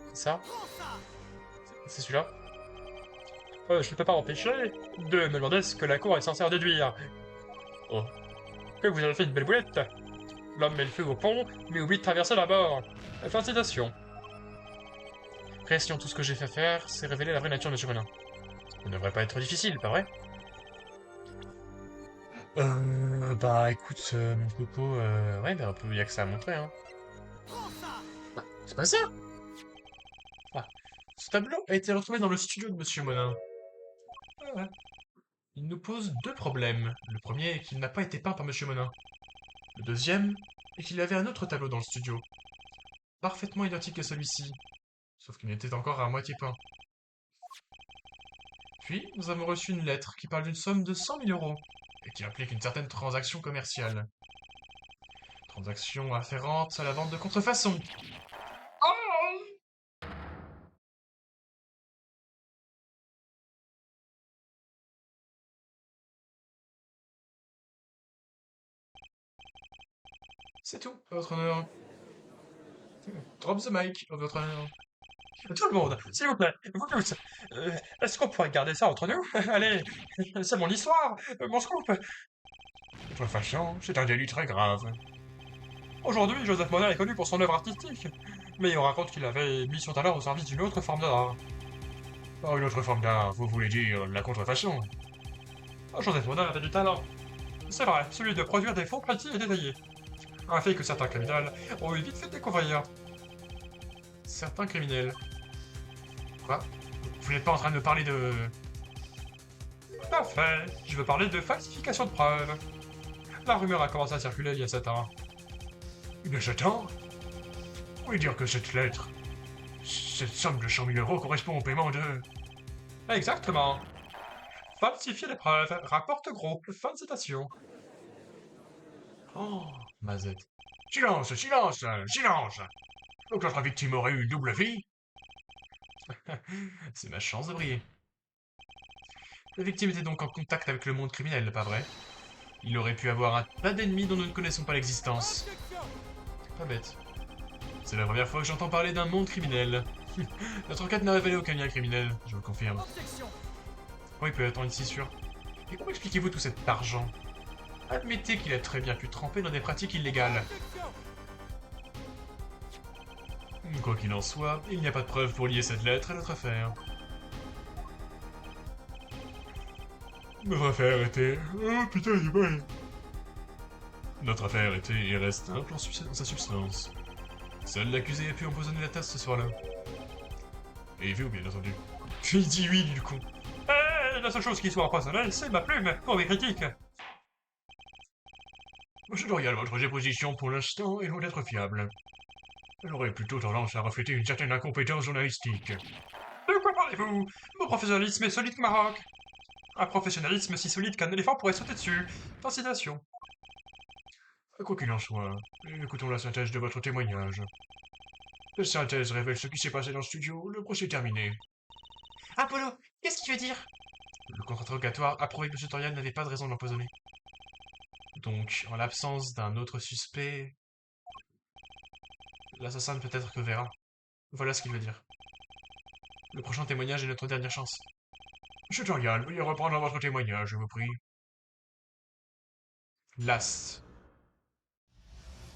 C'est ça? C'est celui-là? Je ne peux pas empêcher de me demander ce que la cour est censée en déduire. Oh. Que vous avez fait une belle boulette. L'homme met le feu au pont, mais oublie de traverser la bord. Fin de citation. Pression, tout ce que j'ai fait faire, c'est révéler la vraie nature de Monsieur Monin. Ça ne devrait pas être difficile, pas vrai? Bah écoute, mon coco, ouais, bah il y a que ça à montrer, hein. C'est pas ça! Ah, ce tableau a été retrouvé dans le studio de Monsieur Monin. Il nous pose deux problèmes. Le premier est qu'il n'a pas été peint par Monsieur Monin. Le deuxième est qu'il avait un autre tableau dans le studio. Parfaitement identique à celui-ci. Sauf qu'il était encore à moitié peint. Puis, nous avons reçu une lettre qui parle d'une somme de 100 000 €. et qui implique une certaine transaction commerciale. Transaction afférente à la vente de contrefaçon. C'est tout, votre honneur. Drop the mic, votre honneur. Tout le monde, s'il vous plaît, vous tous, est-ce qu'on pourrait garder ça entre nous? Allez, c'est mon histoire, mon scoop. Contrefaçon, c'est un délit très grave. Aujourd'hui, Joseph Mona est connu pour son œuvre artistique, mais on raconte qu'il avait mis son talent au service d'une autre forme d'art. Par une autre forme d'art, vous voulez dire la contrefaçon? Joseph Mona avait du talent. C'est vrai, celui de produire des faux précis et détaillés. Un fait que certains criminels ont eu vite fait découvrir. Certains criminels. Quoi? Vous n'êtes pas en train de me parler de... Tout à fait, je veux parler de falsification de preuves. La rumeur a commencé à circuler il y a 7 ans. Il y a 7 ans? Vous voulez dire que cette lettre, cette somme de 100 000 euros correspond au paiement de... Exactement. Falsifier les preuves rapporte gros. Fin de citation. Oh, Mazette. Silence, silence, silence! Donc notre victime aurait eu une double vie? C'est ma chance de briller. La victime était donc en contact avec le monde criminel, pas vrai? Il aurait pu avoir un tas d'ennemis dont nous ne connaissons pas l'existence. Pas bête. C'est la première fois que j'entends parler d'un monde criminel. Notre enquête n'a révélé aucun lien criminel, je vous le confirme. Oui, peut-être, on est si sûr. Et comment expliquez-vous tout cet argent? Admettez qu'il a très bien pu tremper dans des pratiques illégales. Quoi qu'il en soit, il n'y a pas de preuve pour lier cette lettre à notre affaire. Notre affaire était... Oh putain, il est mal. Notre affaire était et reste simple dans sa substance. Seul l'accusé a pu empoisonner la tasse ce soir-là. Et vous, bien entendu. Il dit oui, du coup. La seule chose qui soit empoisonnée, c'est ma plume pour mes critiques. Monsieur Dorial, votre déposition pour l'instant est loin d'être fiable. Elle aurait plutôt tendance à refléter une certaine incompétence journalistique. De quoi parlez-vous? Mon professionnalisme est solide comme un roc. Un professionnalisme si solide qu'un éléphant pourrait sauter dessus. Fin citation. Quoi qu'il en soit, écoutons la synthèse de votre témoignage. Cette synthèse révèle ce qui s'est passé dans le studio, le procès est terminé. Apollo, qu'est-ce que tu veux dire? Le contre-interrogatoire a prouvé que M. Torial n'avait pas de raison de l'empoisonner. Donc, en l'absence d'un autre suspect... L'assassin ne peut être que Vera. Voilà ce qu'il veut dire. Le prochain témoignage est notre dernière chance. Monsieur Torial, veuillez reprendre votre témoignage, je vous prie. Last.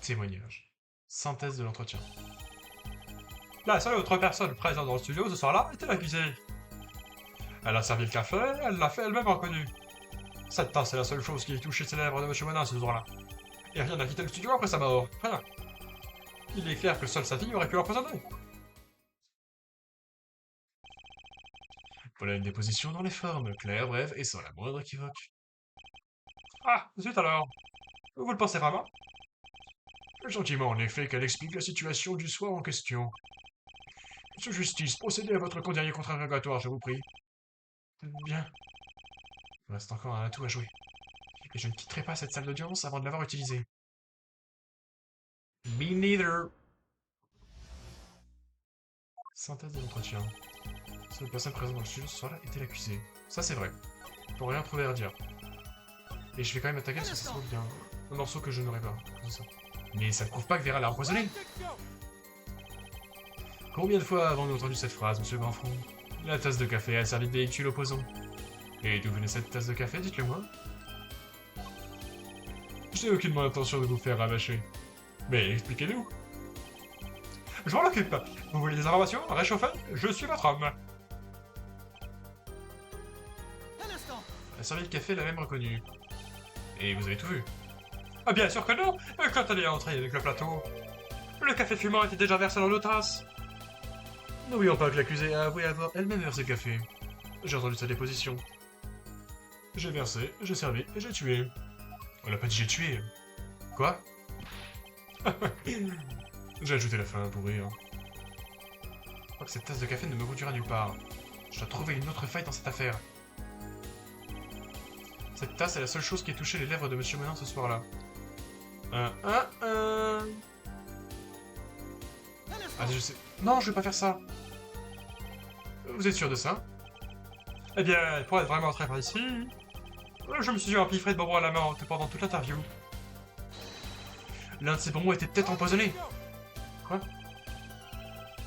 Témoignage. Synthèse de l'entretien. La seule autre personne présente dans le studio ce soir-là était l'accusée. Elle a servi le café, elle l'a fait elle-même reconnue. Cette tasse est la seule chose qui ait touché ses lèvres de M. Monin ce jour-là. Et rien n'a quitté le studio après sa mort. Rien. Il est clair que seule sa fille aurait pu l'empoisonner. Voilà une déposition dans les formes, claire, brève et sans la moindre équivoque. Ah, zut alors. Vous le pensez vraiment? Le sentiment, en effet, qu'elle explique la situation du soir en question. Monsieur Justice, procédez à votre dernier contre-interrogatoire, je vous prie. Bien. Il reste encore un atout à jouer. Et je ne quitterai pas cette salle d'audience avant de l'avoir utilisée. Me neither. Synthèse de l'entretien. Seule personne présente dans le studio ce soir-là était l'accusé. Ça c'est vrai. Pour rien trouver à dire. Et je vais quand même attaquer parce que ça se trouve bien. Un morceau que je n'aurais pas. C'est ça. Mais ça ne prouve pas que Vera l'a empoisonné. Combien de fois avons-nous entendu cette phrase, monsieur Grandfront? La tasse de café a servi de véhicule opposant. Et d'où venait cette tasse de café, dites-le moi? Je n'ai aucunement intention de vous faire rabâcher. Mais expliquez-nous. Je m'en occupe. Vous voulez des informations? Réchauffez? Je suis votre homme. Un instant. Elle a servi le café, l'a même reconnu. Et vous avez tout vu? Ah bien sûr que non. Quand elle est entrée avec le plateau, le café fumant était déjà versé dans nos tasses. N'oublions pas que l'accusée a avoué avoir elle-même versé le café. J'ai entendu sa déposition. J'ai versé, j'ai servi et j'ai tué. On n'a pas dit j'ai tué. Quoi? J'ai ajouté la fin pour rire. Je crois que cette tasse de café ne me conduira nulle part. Je dois trouver une autre faille dans cette affaire. Cette tasse est la seule chose qui ait touché les lèvres de Monsieur Monin ce soir-là. Ah, je sais... Non, je vais pas faire ça. Vous êtes sûr de ça? Eh bien, pour être vraiment très précis, je me suis empiffré de bonbons à la menthe pendant toute l'interview. L'un de ces bonbons était peut-être empoisonné. Quoi?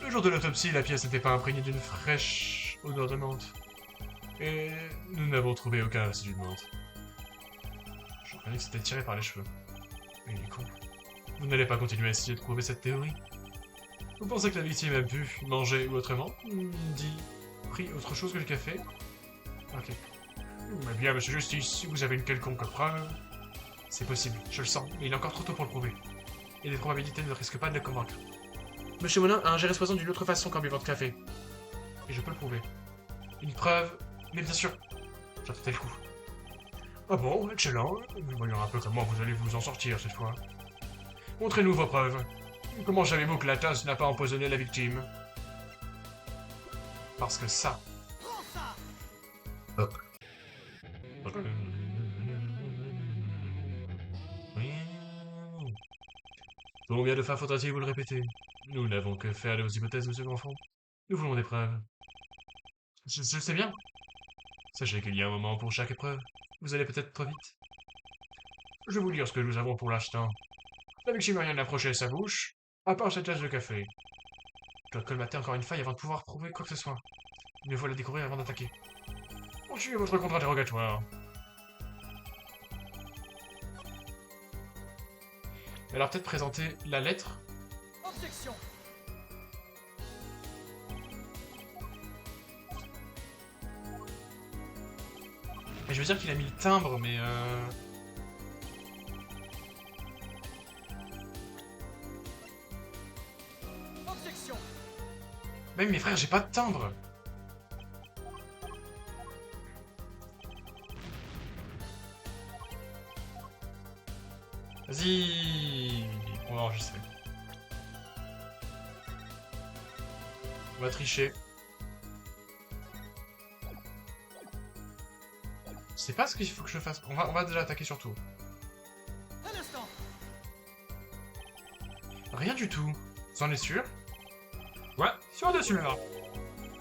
Le jour de l'autopsie, la pièce n'était pas imprégnée d'une fraîche odeur de menthe. Et nous n'avons trouvé aucun résidu de menthe. Je reconnais que c'était tiré par les cheveux. Mais il est con. Vous n'allez pas continuer à essayer de prouver cette théorie? Vous pensez que la victime a bu, mangé ou autrement dit, pris autre chose que le café? Ok. Eh bien, monsieur Justice, si vous avez une quelconque preuve... C'est possible, je le sens, mais il est encore trop tôt pour le prouver. Et les probabilités ne risquent pas de le convaincre. Monsieur Monin a ingéré ce poison d'une autre façon qu'en buvant de café. Et je peux le prouver. Une preuve... Mais bien sûr, j'ai tenté le coup. Ah bon, excellent. Voyons un peu comment vous allez vous en sortir cette fois. Montrez-nous vos preuves. Comment savez-vous que la tasse n'a pas empoisonné la victime? Parce que ça... Hop. Combien de fois faudra-t-il vous le répéter? Nous n'avons que faire de vos hypothèses, monsieur Grandfond. Nous voulons des preuves. Je le sais bien. Sachez qu'il y a un moment pour chaque épreuve. Vous allez peut-être trop vite. Je vais vous dire ce que nous avons pour l'instant. La victime n'a rien approché à sa bouche, à part cette tasse de café. Je dois colmater encore une faille avant de pouvoir prouver quoi que ce soit. Mieux vaut la découvrir avant d'attaquer. Poursuivez votre contre-interrogatoire. Alors peut-être présenter la lettre. Objection. Et je veux dire qu'il a mis le timbre, mais Objection. Même mes frères, j'ai pas de timbre. Vas-y. On va enregistrer. On va tricher. Je sais pas ce qu'il faut que je fasse. On va déjà attaquer sur tout. Un instant. Rien du tout. Vous en êtes sûr? Ouais, sûr dessus là.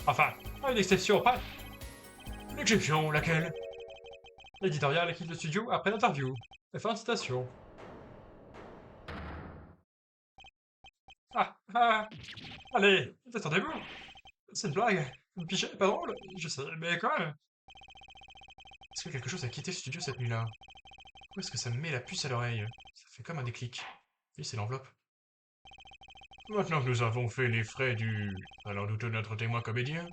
Enfin, une exception pas. L'exception, laquelle? L'éditorial quitte le studio après l'interview. Fin de citation. Allez, détendez-vous. C'est une blague. Une pichet, pas drôle. Je sais, mais quand même. Est-ce que quelque chose a quitté le studio cette nuit-là? Où est-ce que ça me met la puce à l'oreille? Ça fait comme un déclic. Oui, c'est l'enveloppe. Maintenant que nous avons fait les frais du... alors douteux de notre témoin comédien,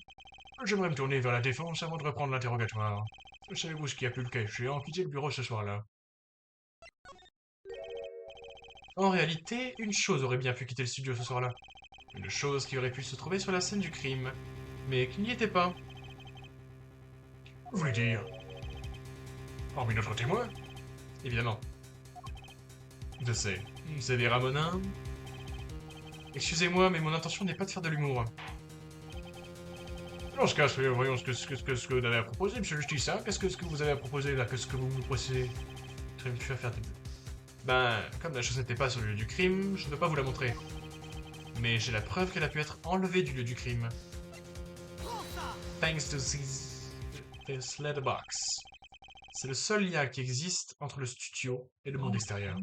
j'aimerais me tourner vers la défense avant de reprendre l'interrogatoire. Savez-vous ce qui a pu le cas échéant quitter le bureau ce soir-là? En réalité, une chose aurait bien pu quitter le studio ce soir-là. Une chose qui aurait pu se trouver sur la scène du crime, mais qui n'y était pas. Vous voulez dire? Hormis notre témoin? Évidemment. Je sais, c'est des ramonins. Excusez-moi, mais mon intention n'est pas de faire de l'humour. Dans ce cas, voyons ce que vous avez à proposer, monsieur Justice, hein? Qu'est-ce que vous avez à proposer, là? Qu'est-ce que vous me procédez? Très bien à faire des... Ben, comme la chose n'était pas sur le lieu du crime, je ne peux pas vous la montrer. Mais j'ai la preuve qu'elle a pu être enlevée du lieu du crime. Thanks to this letterbox. C'est le seul lien qui existe entre le studio et le monde extérieur.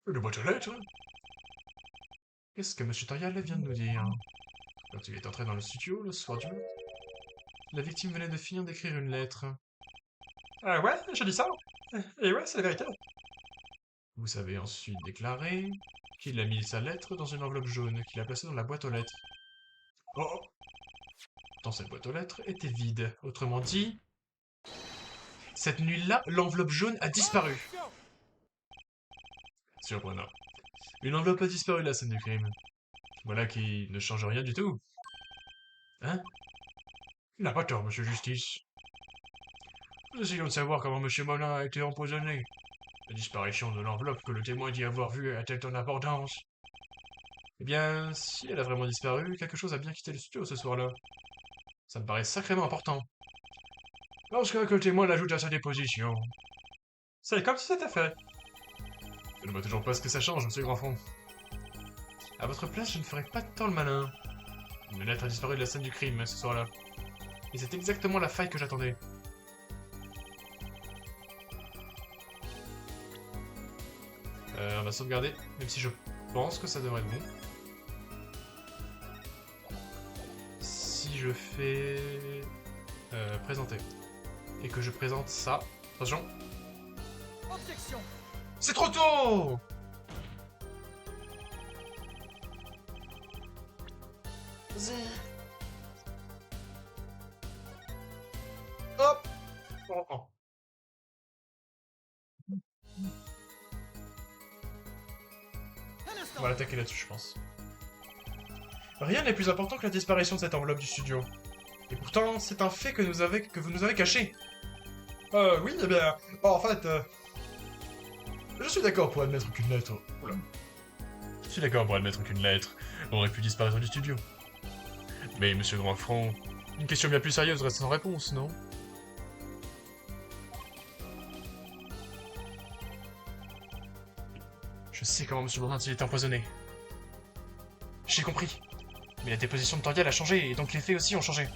Le boîte aux lettres? Qu'est-ce que monsieur Torial vient de nous dire? Quand il est entré dans le studio, le soir du meurtre, la victime venait de finir d'écrire une lettre. Ouais, j'ai dit ça. Et ouais, c'est la vérité. Vous avez ensuite déclaré qu'il a mis sa lettre dans une enveloppe jaune qu'il a placée dans la boîte aux lettres. Oh! Dans cette boîte aux lettres était vide. Autrement dit, cette nuit-là, l'enveloppe jaune a disparu. Surprenant. Une enveloppe a disparu de la scène du crime. Voilà qui ne change rien du tout. Hein? Il n'a pas tort, monsieur Justice. Nous essayons de savoir comment monsieur Monin a été empoisonné. La disparition de l'enveloppe que le témoin dit avoir vue a-t-elle ton importance? Eh bien, si elle a vraiment disparu, quelque chose a bien quitté le studio ce soir-là. Ça me paraît sacrément important. Lorsqu'un que le témoin l'ajoute à sa déposition. C'est comme si c'était fait. Je ne vois toujours pas ce que ça change, monsieur Grandfond. À votre place, je ne ferais pas tant le malin. Une lettre a disparu de la scène du crime ce soir-là. Et c'est exactement la faille que j'attendais. On va sauvegarder, même si je pense que ça devrait être bon. Si je fais... présenter. Et que je présente ça. Attention. Objection. C'est trop tôt! Hop! On reprend. Un instant. On va l'attaquer là-dessus, je pense. Rien n'est plus important que la disparition de cette enveloppe du studio. Et pourtant, c'est un fait que vous nous avez caché. Oui, eh bien... en fait... Je suis d'accord pour admettre qu'une lettre... Oula. Je suis d'accord pour admettre qu'une lettre aurait pu disparaître du studio. Mais, monsieur Grandfront, une question bien plus sérieuse reste sans réponse, non? Je sais comment monsieur Bourdieu est empoisonné. J'ai compris. Mais la déposition de Toriel a changé, et donc les faits aussi ont changé.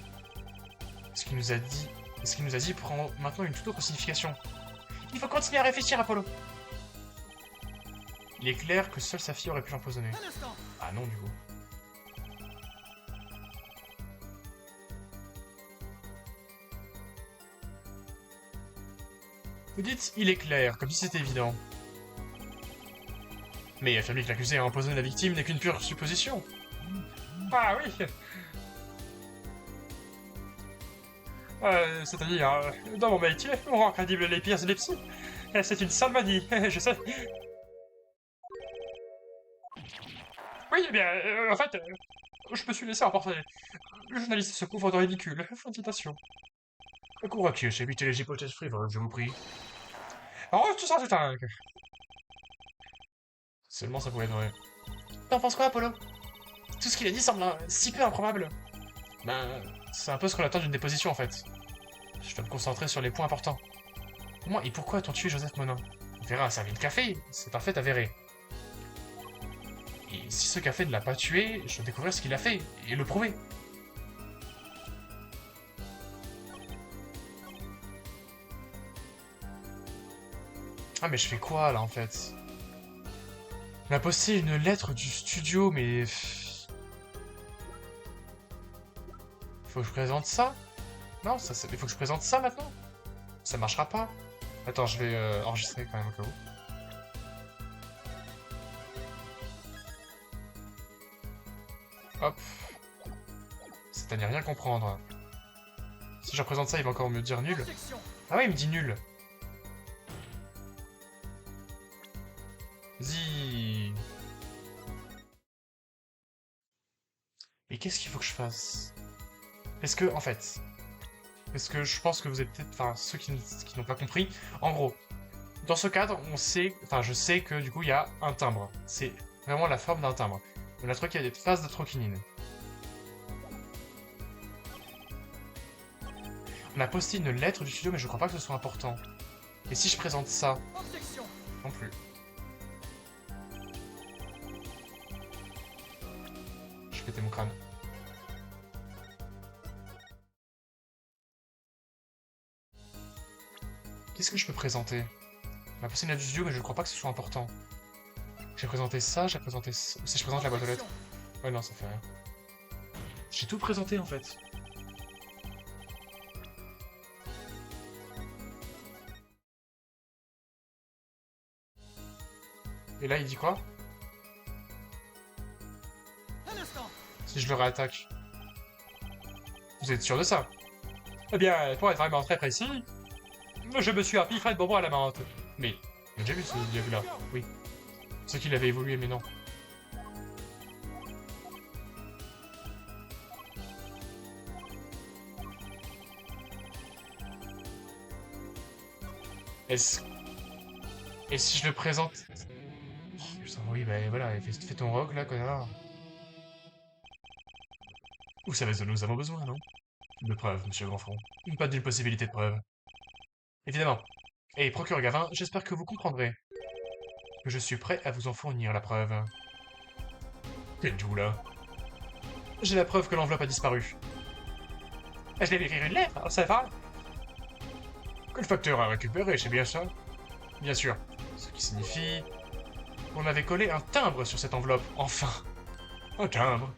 Ce qu'il nous a dit prend maintenant une toute autre signification. Il faut continuer à réfléchir, Apollo. Il est clair que seule sa fille aurait pu l'empoisonner. Un instant. Ah non, du coup. Vous dites « il est clair », comme si c'était évident. Mais affirmer que l'accusé a empoisonné la victime n'est qu'une pure supposition. Ah oui. C'est-à-dire, dans mon métier, on rend crédible les pires épilepsies. C'est une sale manie, je sais. Oui, eh bien, en fait, je me suis laissé emporter. Le journaliste se couvre de ridicule. Fin de citation. Courageux, évitez les hypothèses frivoles, je vous prie. Oh, tout ça, c'est un... Seulement ça pouvait être vrai. T'en penses quoi, Apollo? Tout ce qu'il a dit semble si peu improbable. Ben, c'est un peu ce qu'on attend d'une déposition, en fait. Je dois me concentrer sur les points importants. Comment et pourquoi a-t-on tué Joseph Monin? Vera a servi de café, c'est un fait avéré. Et si ce café ne l'a pas tué, je dois découvrir ce qu'il a fait, et le prouver. Ah mais je fais quoi, là, en fait? Il m'a posté une lettre du studio, mais... Faut que je présente ça? Non, il faut que je présente ça maintenant? Ça marchera pas. Attends, je vais enregistrer quand même au cas où. Hop. C'est à n'y rien comprendre. Si je représente ça, il va encore me dire nul. Objection. Ah ouais, il me dit nul. Vas-y. Mais qu'est-ce qu'il faut que je fasse? Est-ce que, en fait... Parce que je pense que vous êtes peut-être... Enfin, ceux qui n'ont pas compris. En gros, dans ce cadre, on sait... Enfin, je sais que, du coup, il y a un timbre. C'est vraiment la forme d'un timbre. On a il y a des phases de troquinine. On a posté une lettre du studio, mais je crois pas que ce soit important. Et si je présente ça? Objection. Non plus. Je vais péter mon crâne. Qu'est-ce que je peux présenter? On a posté une lettre du studio, mais je ne crois pas que ce soit important. J'ai présenté ça, j'ai présenté ça... Si je présente la boîte aux lettres. Ouais, non, ça fait rien. J'ai tout présenté, en fait. Et là, il dit quoi? Un instant. Si je le réattaque. Vous êtes sûr de ça? Eh bien, pour être vraiment très précis, je me suis empiffré de bonbons à la menthe. Mais, j'ai déjà vu ce dialogue-là. Oui. C'est qu'il avait évolué, mais non. Est-ce... Et si je le présente... Oh, putain, oui, bah voilà, fais ton rock, là, connard. Vous savez ce dont nous avons besoin, non? De preuves, monsieur Grandfront. Pas d'une possibilité de preuve. Évidemment. Et procureur Gavin, j'espère que vous comprendrez que je suis prêt à vous en fournir la preuve. Qu'êtes-vous là? J'ai la preuve que l'enveloppe a disparu. Je vais écrire une lettre, c'est vrai? Que le facteur a récupéré, c'est bien ça? Bien sûr. Ce qui signifie... qu'on avait collé un timbre sur cette enveloppe. Enfin! Un timbre.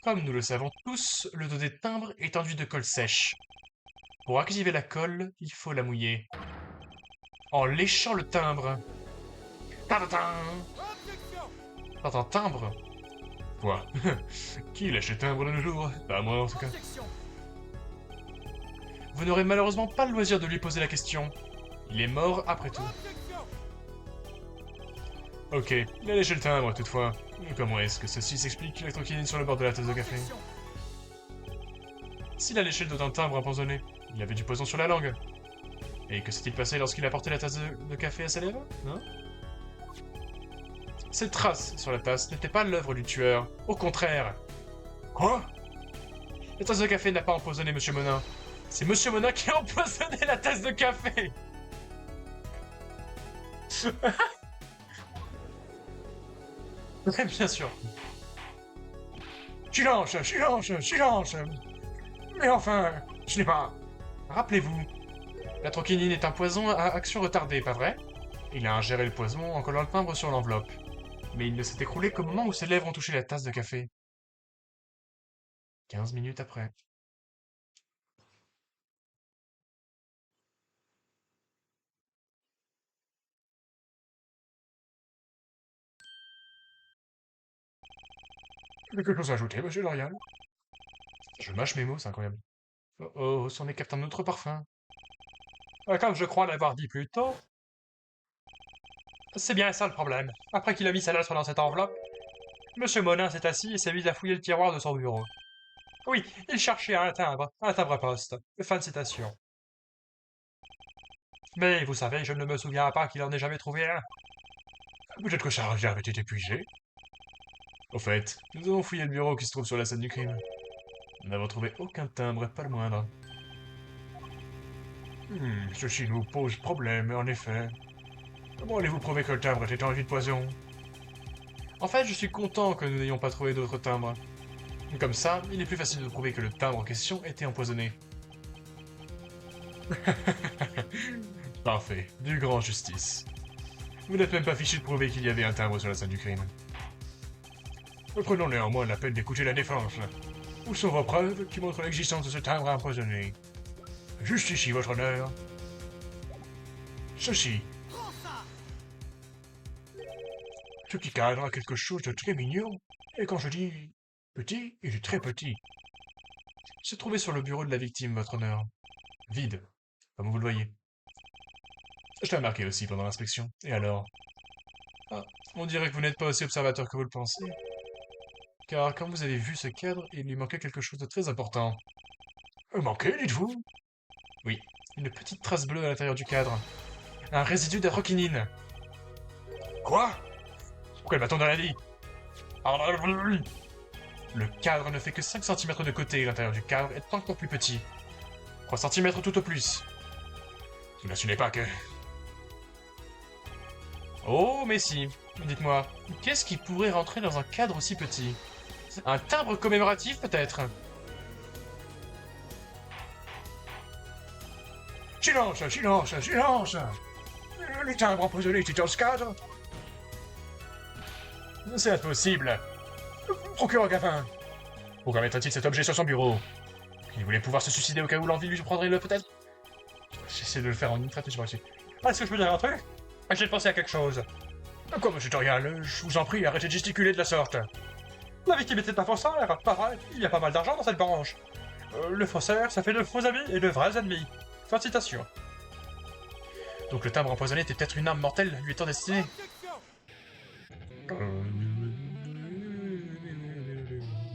Comme nous le savons tous, le dos des timbres est enduit de colle sèche. Pour activer la colle, il faut la mouiller. En léchant le timbre. Tadadam! Objection. T'entends timbre? Quoi? Qui lèche le timbre de nos jours? Pas moi en tout cas. Objection. Vous n'aurez malheureusement pas le loisir de lui poser la question. Il est mort après tout. Objection. Ok, il a léché le timbre toutefois. Comment est-ce que ceci s'explique l'électrokinine sur le bord de la tasse de café? Objection. S'il a léché le dos d'un timbre empoisonné, il avait du poison sur la langue. Et que s'est-il passé lorsqu'il a porté la tasse de café à ses lèvres? Hein? Ces traces sur la tasse n'étaient pas l'œuvre du tueur. Au contraire. Quoi? La tasse de café n'a pas empoisonné Monsieur Monin. C'est Monsieur Monin qui a empoisonné la tasse de café. Bien sûr. Silence, silence, silence. Mais enfin, je n'ai pas... Rappelez-vous, la troquinine est un poison à action retardée, pas vrai? Il a ingéré le poison en collant le timbre sur l'enveloppe. Mais il ne s'est écroulé qu'au moment où ses lèvres ont touché la tasse de café. 15 minutes après. Quelque chose à ajouter, monsieur L'Oréal? Je mâche mes mots, c'est incroyable. Oh oh, c'en est qu'un autre parfum. Comme je crois l'avoir dit plus tôt, c'est bien ça le problème. Après qu'il a mis sa lettre dans cette enveloppe, Monsieur Monin s'est assis et s'est mis à fouiller le tiroir de son bureau. Oui, il cherchait un timbre-poste. Fin de citation. Mais vous savez, je ne me souviens pas qu'il en ait jamais trouvé un. Peut-être que sa réserve était épuisée. Au fait, nous avons fouillé le bureau qui se trouve sur la scène du crime. Nous n'avons trouvé aucun timbre, pas le moindre. Ceci nous pose problème, en effet. Comment allez-vous prouver que le timbre était enduit de poison? En fait, je suis content que nous n'ayons pas trouvé d'autres timbres. Comme ça, il est plus facile de prouver que le timbre en question était empoisonné. Parfait, du grand justice. Vous n'êtes même pas fichu de prouver qu'il y avait un timbre sur la scène du crime. Prenons néanmoins la peine d'écouter la défense. Où sont vos preuves qui montrent l'existence de ce timbre empoisonné? Juste ici, votre honneur. Ceci. Prends ça. Ce petit cadre a quelque chose de très mignon. Et quand je dis petit, il est très petit. C'est trouvé sur le bureau de la victime, votre honneur. Vide, comme vous le voyez. Je l'ai remarqué aussi pendant l'inspection. Et alors? Ah, on dirait que vous n'êtes pas aussi observateur que vous le pensez. Car quand vous avez vu ce cadre, il lui manquait quelque chose de très important. Manqué, dites-vous? Oui, une petite trace bleue à l'intérieur du cadre. Un résidu d'atroquinine. Quoi? Pourquoi le bâton dans la vie? Le cadre ne fait que 5 cm de côté et l'intérieur du cadre est encore plus petit. 3 cm tout au plus. Vous n'assumez pas que... Oh, mais si. Dites-moi, qu'est-ce qui pourrait rentrer dans un cadre aussi petit? Un timbre commémoratif, peut-être? Silence, silence, silence! Le timbre empoisonné était dans ce cadre? C'est impossible. Procureur Gavin, pourquoi mettrait-il cet objet sur son bureau? Il voulait pouvoir se suicider au cas où l'envie lui prendrait le peut-être? J'essaie de le faire en une traite, mais j'ai pas réussi. Est-ce que je peux dire un truc? J'ai pensé à quelque chose. Quoi, monsieur Torial? Je vous en prie, arrêtez de gesticuler de la sorte. La victime était un faussaire, pareil, il y a pas mal d'argent dans cette branche. Le faussaire, ça fait de faux amis et de vrais ennemis. Fin de citation. Donc le timbre empoisonné était peut-être une arme mortelle lui étant destinée. Objection.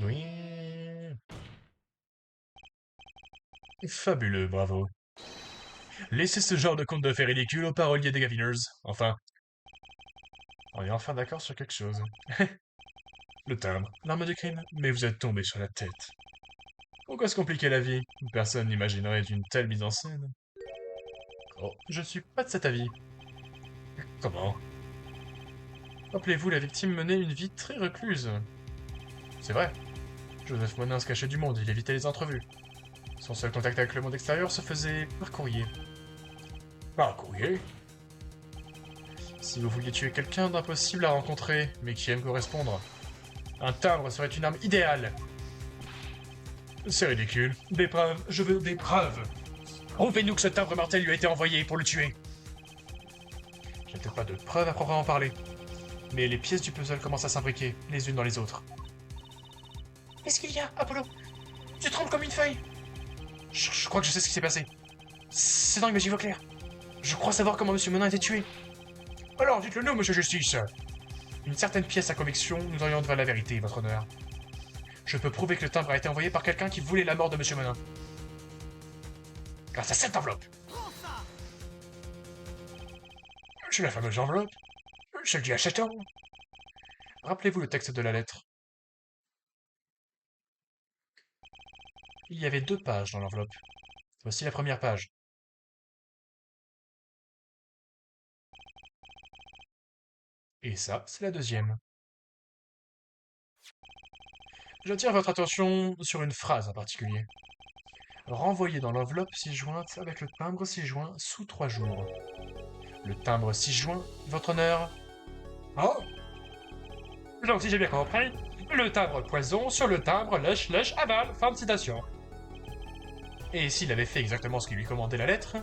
Oui. Fabuleux, bravo. Laissez ce genre de conte de fait ridicule aux paroliers des Gaviners. Enfin. On est enfin d'accord sur quelque chose. Le timbre, l'arme du crime, mais vous êtes tombé sur la tête. Pourquoi se compliquer la vie? Personne n'imaginerait une telle mise en scène. Oh, je suis pas de cet avis. Comment? Rappelez-vous, la victime menait une vie très recluse. C'est vrai. Joseph Monin se cachait du monde, il évitait les entrevues. Son seul contact avec le monde extérieur se faisait par courrier. Par courrier? Si vous vouliez tuer quelqu'un d'impossible à rencontrer, mais qui aime correspondre, un timbre serait une arme idéale. C'est ridicule. Des preuves, je veux des preuves. Prouvez-nous que ce timbre mortel lui a été envoyé pour le tuer. Je n'ai peut-être pas de preuves à proprement parler, mais les pièces du puzzle commencent à s'imbriquer, les unes dans les autres. Qu'est-ce qu'il y a, Apollo? Tu trembles comme une feuille. Je crois que je sais ce qui s'est passé. C'est dingue, mais j'y vois clair. Je crois savoir comment M. Monin a été tué. Alors, dites-le nous, Monsieur Justice. Une certaine pièce à conviction nous oriente vers la vérité, votre honneur. Je peux prouver que le timbre a été envoyé par quelqu'un qui voulait la mort de M. Monin. Grâce à cette enveloppe. Prends ça. C'est la fameuse enveloppe. Celle d'il y a 7 ans. Rappelez-vous le texte de la lettre. Il y avait 2 pages dans l'enveloppe. Voici la première page. Et ça, c'est la deuxième. J'attire votre attention sur une phrase en particulier. Renvoyé dans l'enveloppe ci-jointe avec le timbre ci-joint sous 3 jours. Le timbre ci-joint, votre honneur. Oh! Donc si j'ai bien compris, le timbre poison sur le timbre lèche-lèche aval. Fin de citation. Et s'il avait fait exactement ce qui lui commandait la lettre,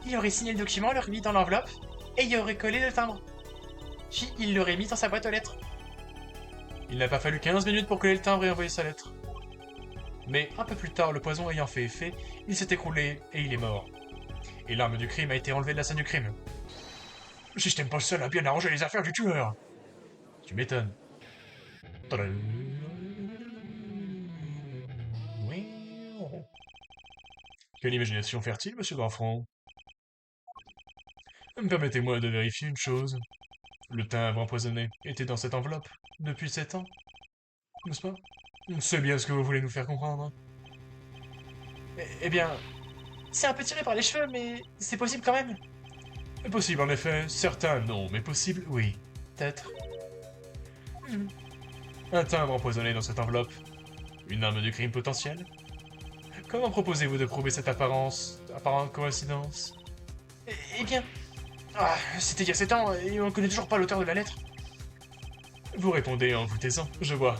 il aurait signé le document, l'aurait mis dans l'enveloppe, et il aurait collé le timbre. Puis il l'aurait mis dans sa boîte aux lettres. Il n'a pas fallu 15 minutes pour coller le timbre et envoyer sa lettre. Mais un peu plus tard, le poison ayant fait effet, il s'est écroulé et il est mort. Et l'arme du crime a été enlevée de la scène du crime. Le système postal a bien arrangé les affaires du tueur. Tu m'étonnes. Tadam. Oui. Quelle imagination fertile, monsieur Grandfranc. Permettez-moi de vérifier une chose. Le timbre empoisonné était dans cette enveloppe depuis 7 ans, n'est-ce pas? C'est bien ce que vous voulez nous faire comprendre. Eh bien, c'est un peu tiré par les cheveux, mais c'est possible quand même. Possible en effet, certain non, mais possible oui, peut-être. Un timbre empoisonné dans cette enveloppe. Une arme du crime potentielle. Comment proposez-vous de prouver cette apparente coïncidence? Eh bien... Ah, c'était il y a 7 ans, et on ne connaît toujours pas l'auteur de la lettre. Vous répondez en vous taisant, je vois.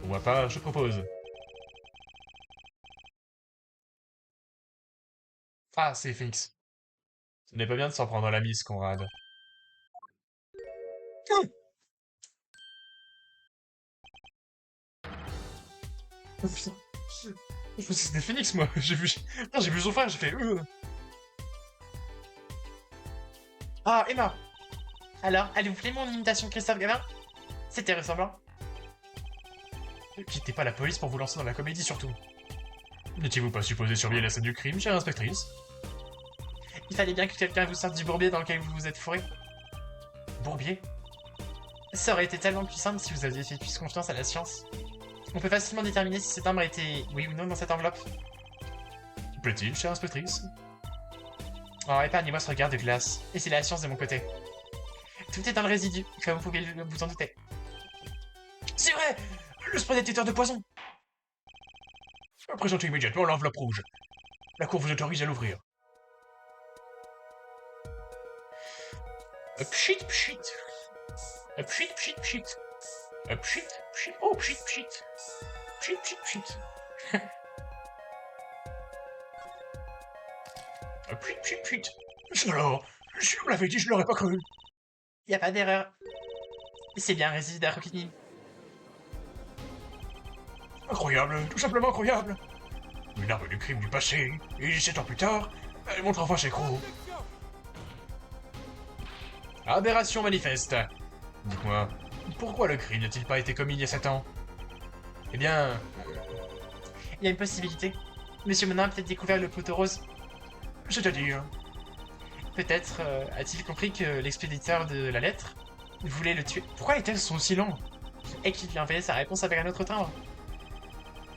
Pour ma part, je propose. Ah, c'est Phoenix. Ce n'est pas bien de s'en prendre à la mise, Conrad. Oh, putain. Je pensais que c'était Phoenix, moi. J'ai vu son frère, j'ai fait... Ah, Emma. Alors, elle vous plaît mon imitation de Christophe Gabin? C'était ressemblant. Ne quittez pas la police pour vous lancer dans la comédie, surtout. N'étiez-vous pas supposé surveiller la scène du crime, chère inspectrice? Il fallait bien que quelqu'un vous sorte du bourbier dans lequel vous vous êtes fourré. Bourbier? Ça aurait été tellement plus simple si vous aviez fait plus confiance à la science. On peut facilement déterminer si cet timbre était, oui ou non, dans cette enveloppe. Plaît-il, chère inspectrice? Oh, épargnez-moi ce regard de glace. Et c'est la science de mon côté. Tout est dans le résidu, comme vous pouvez vous en douter. C'est vrai! Le spray détecteur de poison! Présentez immédiatement l'enveloppe rouge. La cour vous autorise à l'ouvrir. Pchit, pchit. Pchit, pchit, pchit. Pchit, pchit. Oh, pchit, pchit. Pchit, pchit, pchit. Pchit, pchit, pchit. Alors, si on l'avait dit, je l'aurais pas cru. Y a pas d'erreur. C'est bien un résidu d'arachidine. Incroyable, tout simplement incroyable. Une arme du crime du passé, et 7 ans plus tard, elle montre enfin ses crocs. Aberration manifeste. Dites-moi, pourquoi le crime n'a-t-il pas été commis il y a 7 ans? Eh bien... Il y a une possibilité. Monsieur Monin a peut-être découvert le poteau rose. C'est-à-dire? Peut-être a-t-il compris que l'expéditeur de la lettre voulait le tuer. Pourquoi les textes sont aussi longs? Et qu'il lui envoyait sa réponse avec un autre timbre.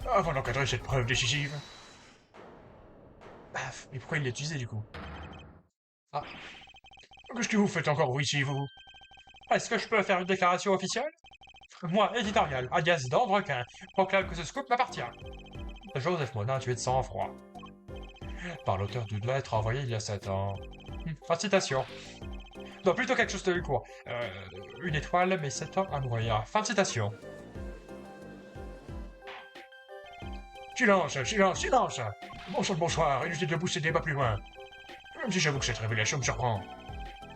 avant d'encadrer cette preuve décisive. Paf, mais pourquoi il l'a utilisé du coup? Ah. Qu'est-ce que vous faites encore ici, vous? Est-ce que je peux faire une déclaration officielle? Moi, éditorial, alias Dandrequin, proclame que ce scoop m'appartient. Joseph Monin tué de sang-froid. Par l'auteur d'une lettre envoyée il y a 7 ans. Fin de citation. Non, plutôt quelque chose de court. Une étoile, mais 7 ans à mourir. Fin de citation. Silence, silence, silence! Bonsoir, inutile de pousser le débat plus loin. Même si j'avoue que cette révélation me surprend.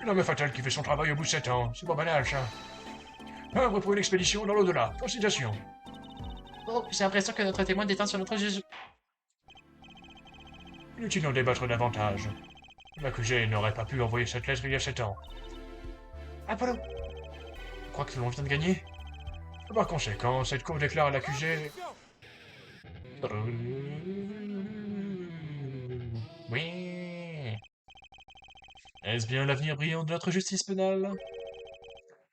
Une arme fatale qui fait son travail au bout de 7 ans, c'est pas banal, ça. Œuvre pour une expédition dans l'au-delà. Fin de citation. Oh, j'ai l'impression que notre témoin déteint sur notre juge. Inutile d'en débattre davantage. L'accusé n'aurait pas pu envoyer cette lettre il y a 7 ans. Apollo! Je crois que l'on vient de gagner. Par conséquent, cette cour déclare à l'accusé... Oui. Est-ce bien l'avenir brillant de notre justice pénale?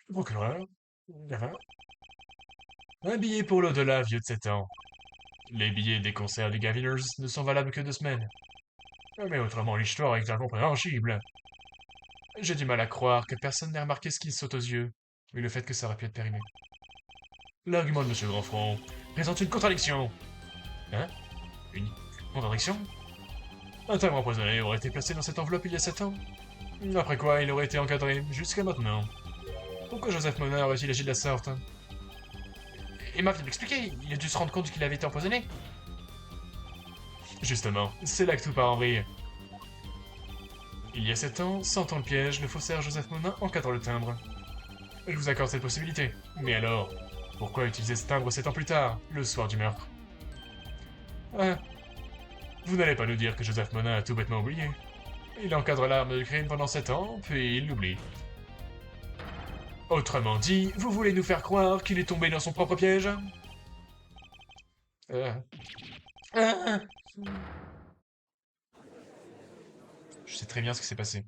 Le procureur? D'accord. Un billet pour l'au-delà vieux de 7 ans. Les billets des concerts des Gaviners ne sont valables que 2 semaines. Mais autrement, l'histoire est incompréhensible. J'ai du mal à croire que personne n'ait remarqué ce qui saute aux yeux, et le fait que ça aurait pu être périmé. L'argument de M. Grandfront présente une contradiction. Hein? Une contradiction? Un timbre empoisonné aurait été placé dans cette enveloppe il y a 7 ans. Après quoi, il aurait été encadré jusqu'à maintenant. Pourquoi Joseph Monin aurait-il agi de la sorte? Emma vient de m'expliquer, il a dû se rendre compte qu'il avait été empoisonné. Justement, c'est là que tout part en vrille. Il y a 7 ans, sentant le piège, le faussaire Joseph Monin encadre le timbre. Je vous accorde cette possibilité. Mais alors, pourquoi utiliser ce timbre 7 ans plus tard, le soir du meurtre? Vous n'allez pas nous dire que Joseph Monin a tout bêtement oublié. Il encadre l'arme de crime pendant 7 ans, puis il l'oublie. Autrement dit, vous voulez nous faire croire qu'il est tombé dans son propre piège? Je sais très bien ce qui s'est passé.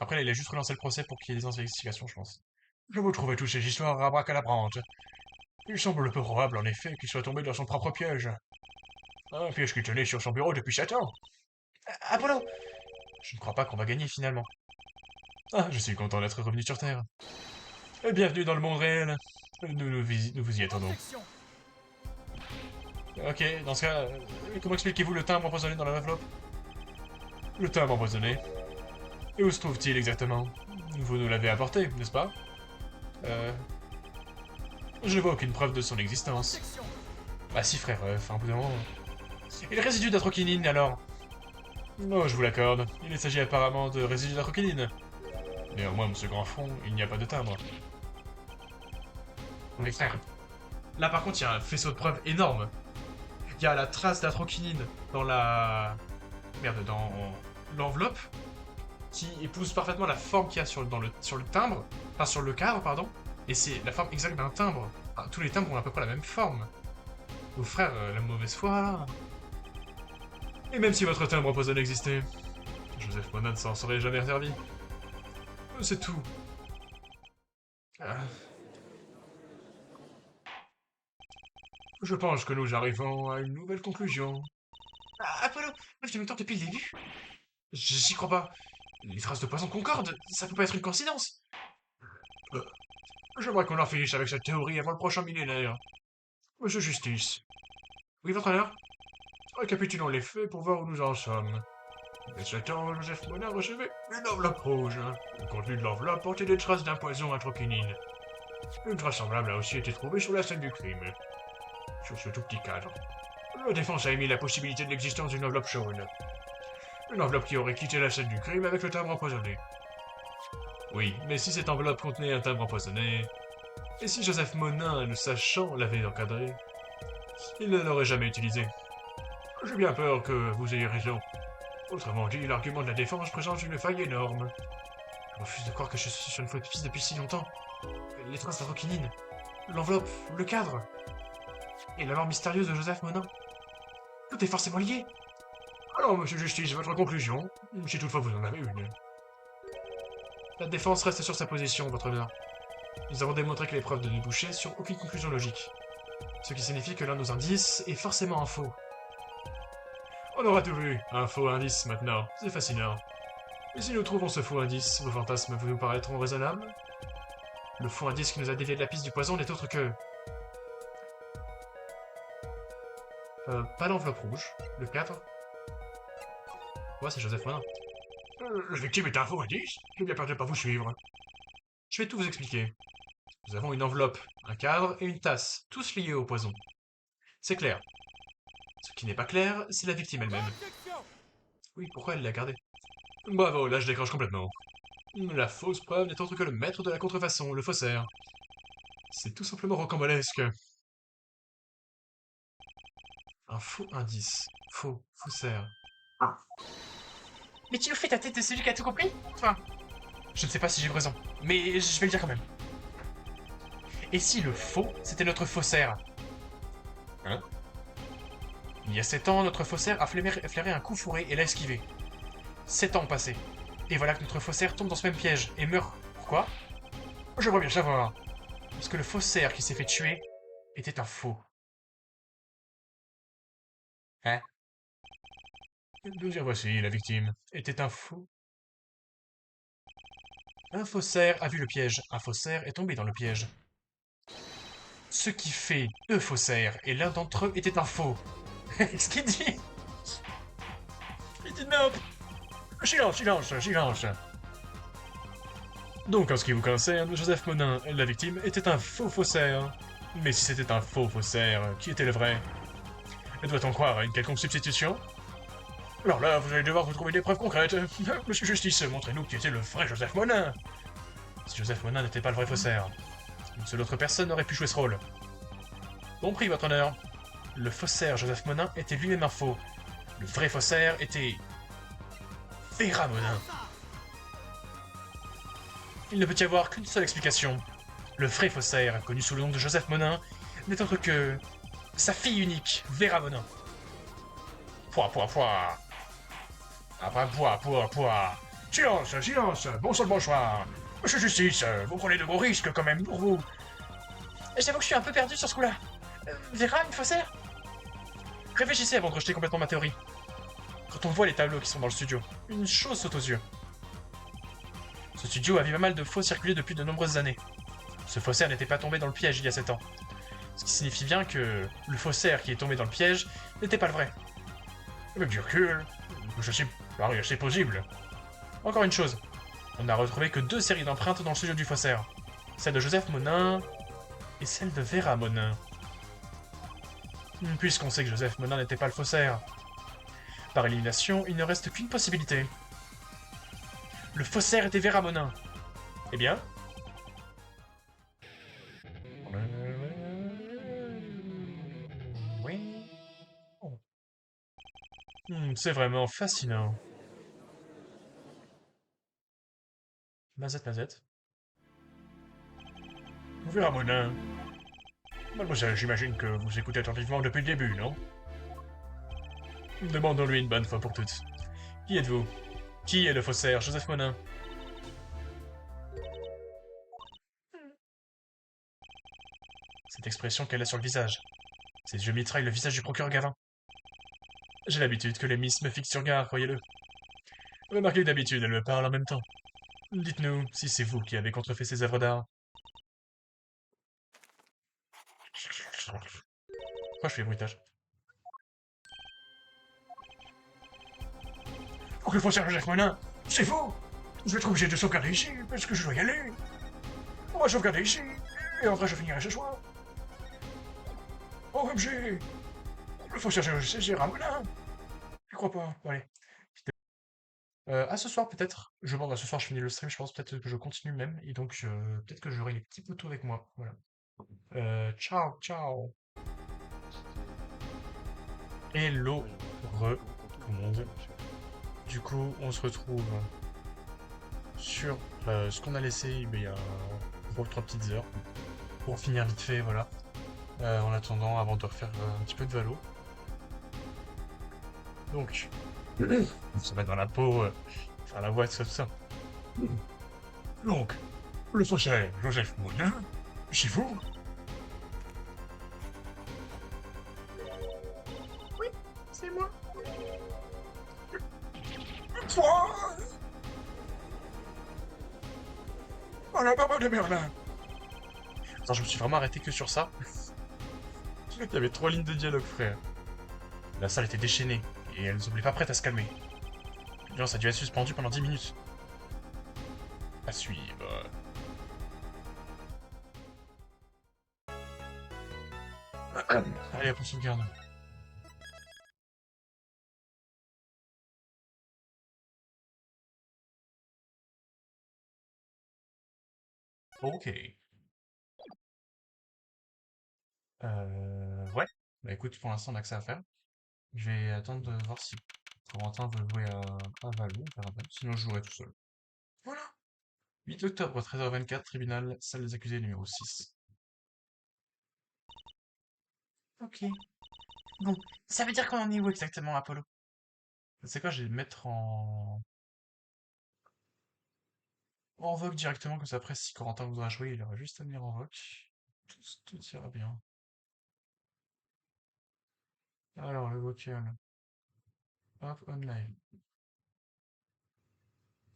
Après, là, il a juste relancé le procès pour qu'il y ait des investigations, je pense. Je vous trouvais toutes ces histoires abracadabrantes. Il semble peu probable, en effet, qu'il soit tombé dans son propre piège. Un piège qui tenait sur son bureau depuis 7 ans. Apollo! Je ne crois pas qu'on va gagner, finalement. Ah, je suis content d'être revenu sur Terre. Et bienvenue dans le monde réel. Nous vous y attendons. Objection. Ok, dans ce cas, comment expliquez-vous le timbre empoisonné dans la enveloppe? Le timbre empoisonné? Et où se trouve-t-il exactement? Vous nous l'avez apporté, n'est-ce pas? Je ne vois aucune preuve de son existence. Objection. Bah si frère, enfin, au bout d'un moment... Et le résidu d'atroquinine, alors? Oh, je vous l'accorde. Il s'agit apparemment de résidu d'atroquinine. Néanmoins, monsieur Grandfront, il n'y a pas de timbre. Mais frère, Là, par contre, il y a un faisceau de preuves énorme. Il y a la trace d'atroquinine dans la... Merde, dans l'enveloppe, qui épouse parfaitement la forme qu'il y a sur le timbre, enfin sur le cadre, pardon, et c'est la forme exacte d'un timbre. Enfin, tous les timbres ont à peu près la même forme. Vos frères, la mauvaise foi... Et même si votre timbre empoisonné existait, Joseph Monin ne s'en serait jamais servi. C'est tout. Je pense que nous arrivons à une nouvelle conclusion. Apollo, je me tente depuis le début. J'y crois pas. Les traces de poison concordent, ça peut pas être une coïncidence. J'aimerais qu'on en finisse avec cette théorie avant le prochain millénaire. Monsieur Justice. Oui, votre honneur? Récapitulons les faits pour voir où nous en sommes. Il y a 7 ans, Joseph Monin recevait une enveloppe rouge. Le contenu de l'enveloppe portait des traces d'un poison atroquinine. Une trace semblable a aussi été trouvée sur la scène du crime. Sur ce tout petit cadre. La défense a émis la possibilité de l'existence d'une enveloppe jaune. Une enveloppe qui aurait quitté la scène du crime avec le timbre empoisonné. Oui, mais si cette enveloppe contenait un timbre empoisonné, et si Joseph Monin, le sachant, l'avait encadré, il ne l'aurait jamais utilisé. J'ai bien peur que vous ayez raison. Autrement dit, l'argument de la défense présente une faille énorme. Je refuse de croire que je suis sur une fausse piste depuis si longtemps. Les traces d'atroquinine, l'enveloppe, le cadre, et la mort mystérieuse de Joseph Monin. Tout est forcément lié. Alors, monsieur Justice, votre conclusion, si toutefois vous en avez une. La défense reste sur sa position, votre honneur. Nous avons démontré que les preuves ne débouchaient sur aucune conclusion logique. Ce qui signifie que l'un de nos indices est forcément un faux. On aura tout vu, un faux indice maintenant, c'est fascinant. Et si nous trouvons ce faux indice, vos fantasmes vous nous paraîtront raisonnables? Le faux indice qui nous a dévié de la piste du poison n'est autre que... pas l'enveloppe rouge, le cadre. Ouais, c'est Joseph Monin. La victime est un faux indice? J'ai bien peur de ne pas vous suivre. Je vais tout vous expliquer. Nous avons une enveloppe, un cadre et une tasse, tous liés au poison. C'est clair. Ce qui n'est pas clair, c'est la victime elle-même. Oui, pourquoi elle l'a gardée? Bravo, là je décroche complètement. La fausse preuve n'est autre que le maître de la contrefaçon, le faussaire. C'est tout simplement rocambolesque. Un faux indice. Faux, faussaire. Mais tu nous fais ta tête de celui qui a tout compris? Enfin, je ne sais pas si j'ai raison, mais je vais le dire quand même. Et si le faux, c'était notre faussaire? Hein? Il y a 7 ans, notre faussaire a flairé un coup fourré et l'a esquivé. 7 ans ont passé. Et voilà que notre faussaire tombe dans ce même piège et meurt. Pourquoi? J'aimerais bien savoir. Parce que le faussaire qui s'est fait tuer était un faux. Hein? Nous y voici, la victime était un faux. Un faussaire a vu le piège. Un faussaire est tombé dans le piège. Ce qui fait 2 faussaires, et l'un d'entre eux était un faux. Qu'est-ce qu'il dit? Il dit non. Silence, silence, silence. Donc, en ce qui vous concerne, Joseph Monin, la victime, était un faux faussaire. Mais si c'était un faux faussaire, qui était le vrai? Doit-on croire à une quelconque substitution? Alors là, vous allez devoir vous trouver des preuves concrètes. Monsieur Justice, montrez-nous qui était le vrai Joseph Monin. Si Joseph Monin n'était pas le vrai faussaire, une seule autre personne aurait pu jouer ce rôle. Compris, votre honneur. Le faussaire Joseph Monin était lui-même un faux. Le vrai faussaire était... Vera Monin. Il ne peut y avoir qu'une seule explication. Le vrai faussaire, connu sous le nom de Joseph Monin, n'est autre que... sa fille unique, Vera Monin. Pouah, pouah, pouah. Ah bah, pouah, pouah, pouah. Silence, silence, bonsoir. Monsieur Justice, vous prenez de gros risques quand même pour vous. J'avoue que je suis un peu perdu sur ce coup-là. Vera, une faussaire? Réfléchissez avant de rejeter complètement ma théorie. Quand on voit les tableaux qui sont dans le studio, une chose saute aux yeux. Ce studio a vu pas mal de faux circuler depuis de nombreuses années. Ce faussaire n'était pas tombé dans le piège il y a 7 ans. Ce qui signifie bien que le faussaire qui est tombé dans le piège n'était pas le vrai. Avec du recul, c'est possible. Encore une chose, on n'a retrouvé que 2 séries d'empreintes dans le studio du faussaire. Celle de Joseph Monin et celle de Vera Monin. Puisqu'on sait que Joseph Monin n'était pas le faussaire, par élimination, il ne reste qu'une possibilité. Le faussaire était Vera Monin. Eh bien... Oui... c'est vraiment fascinant. Mazette, Mazette. Vera Monin. Mademoiselle, j'imagine que vous écoutez attentivement depuis le début, non? Demandons-lui une bonne fois pour toutes. Qui êtes-vous? Qui est le faussaire, Joseph Monin? Cette expression qu'elle a sur le visage. Ses yeux mitraillent le visage du procureur Gavin. J'ai l'habitude que les miss me fixent sur garde, croyez-le. Remarquez que d'habitude, elle me parle en même temps. Dites-nous si c'est vous qui avez contrefait ces œuvres d'art. Pourquoi je fais bruitage? Pour que le faussaire Joseph Monin, c'est vous! Je vais être obligé de sauvegarder ici, parce que je dois y aller. On va sauvegarder ici, et après je finirai ce soir. OMG! Le faussaire Joseph Monin! Je crois pas, bon, allez. À ce soir peut-être, à ce soir je finis le stream, je pense peut-être que je continue même, et donc peut-être que j'aurai les petits poteaux avec moi, voilà. Ciao, ciao! Hello, tout le monde. Du coup, on se retrouve sur ce qu'on a laissé il y a 3 petites heures, pour finir vite fait, voilà. En attendant, avant de refaire un petit peu de valo. Donc, on se met dans la peau, faire la voix, tout ça. Donc, le faussaire Joseph Monin, c'est vous? de Merlin. Attends, je me suis vraiment arrêté que sur ça. Il y avait 3 lignes de dialogue, frère. La salle était déchaînée, et elle ne semblait pas prête à se calmer. L'audience a dû être suspendue pendant 10 minutes. À suivre. Allez, on sauvegarde. Ok. Ouais. Bah écoute, pour l'instant, on a que ça à faire. Je vais attendre de voir si Corentin veut jouer à Valou, on verra bien. Sinon, je jouerai tout seul. Voilà. 8 octobre, 13h24, tribunal, salle des accusés numéro 6. Ok. Bon, ça veut dire qu'on en est où exactement, Apollo? C'est quoi, je vais le mettre en vogue directement, comme ça après, si Corentin voudra jouer, il aura juste à venir en vogue. Tout ira bien. Alors, le vocal. Hop, online.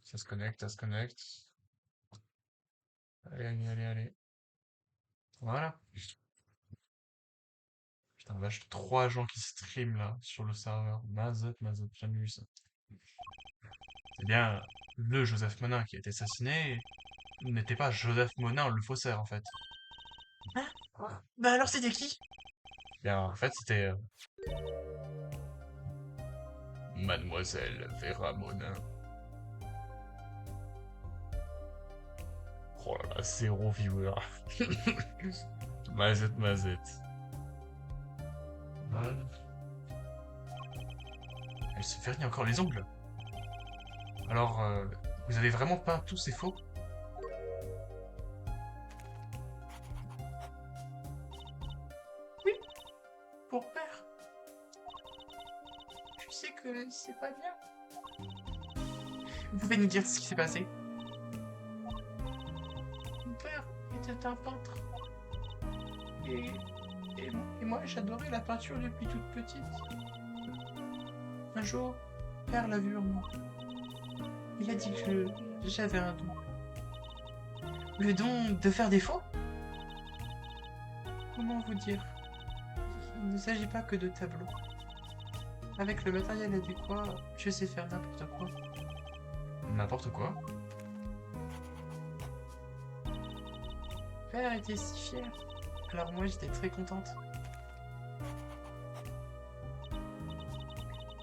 Ça se connecte, ça se connecte. Allez, allez, allez, allez. Voilà. Putain, vache, 3 gens qui streament là, sur le serveur. Mazette, mazette, j'ai jamais vu ça. C'est bien le Joseph Monin qui a été assassiné, n'était pas Joseph Monin le faussaire en fait. Hein? Bah alors c'était qui? Bien, en fait c'était Mademoiselle Vera Monin. Oh là là, 0 viewer. Mazette, mazette. Voilà. Elle se vernis encore les ongles. Alors, vous avez vraiment peint tous ces faux? Oui, pour père. Je sais que c'est pas bien. Vous pouvez nous dire ce qui s'est passé? Mon père était un peintre. Et, et moi, j'adorais la peinture depuis toute petite. Un jour, père l'a vu en moi. Il a dit que j'avais un don. Le don de faire des faux? Comment vous dire? Il ne s'agit pas que de tableaux. Avec le matériel adéquat, je sais faire n'importe quoi. N'importe quoi? Père était si fier. Alors moi j'étais très contente.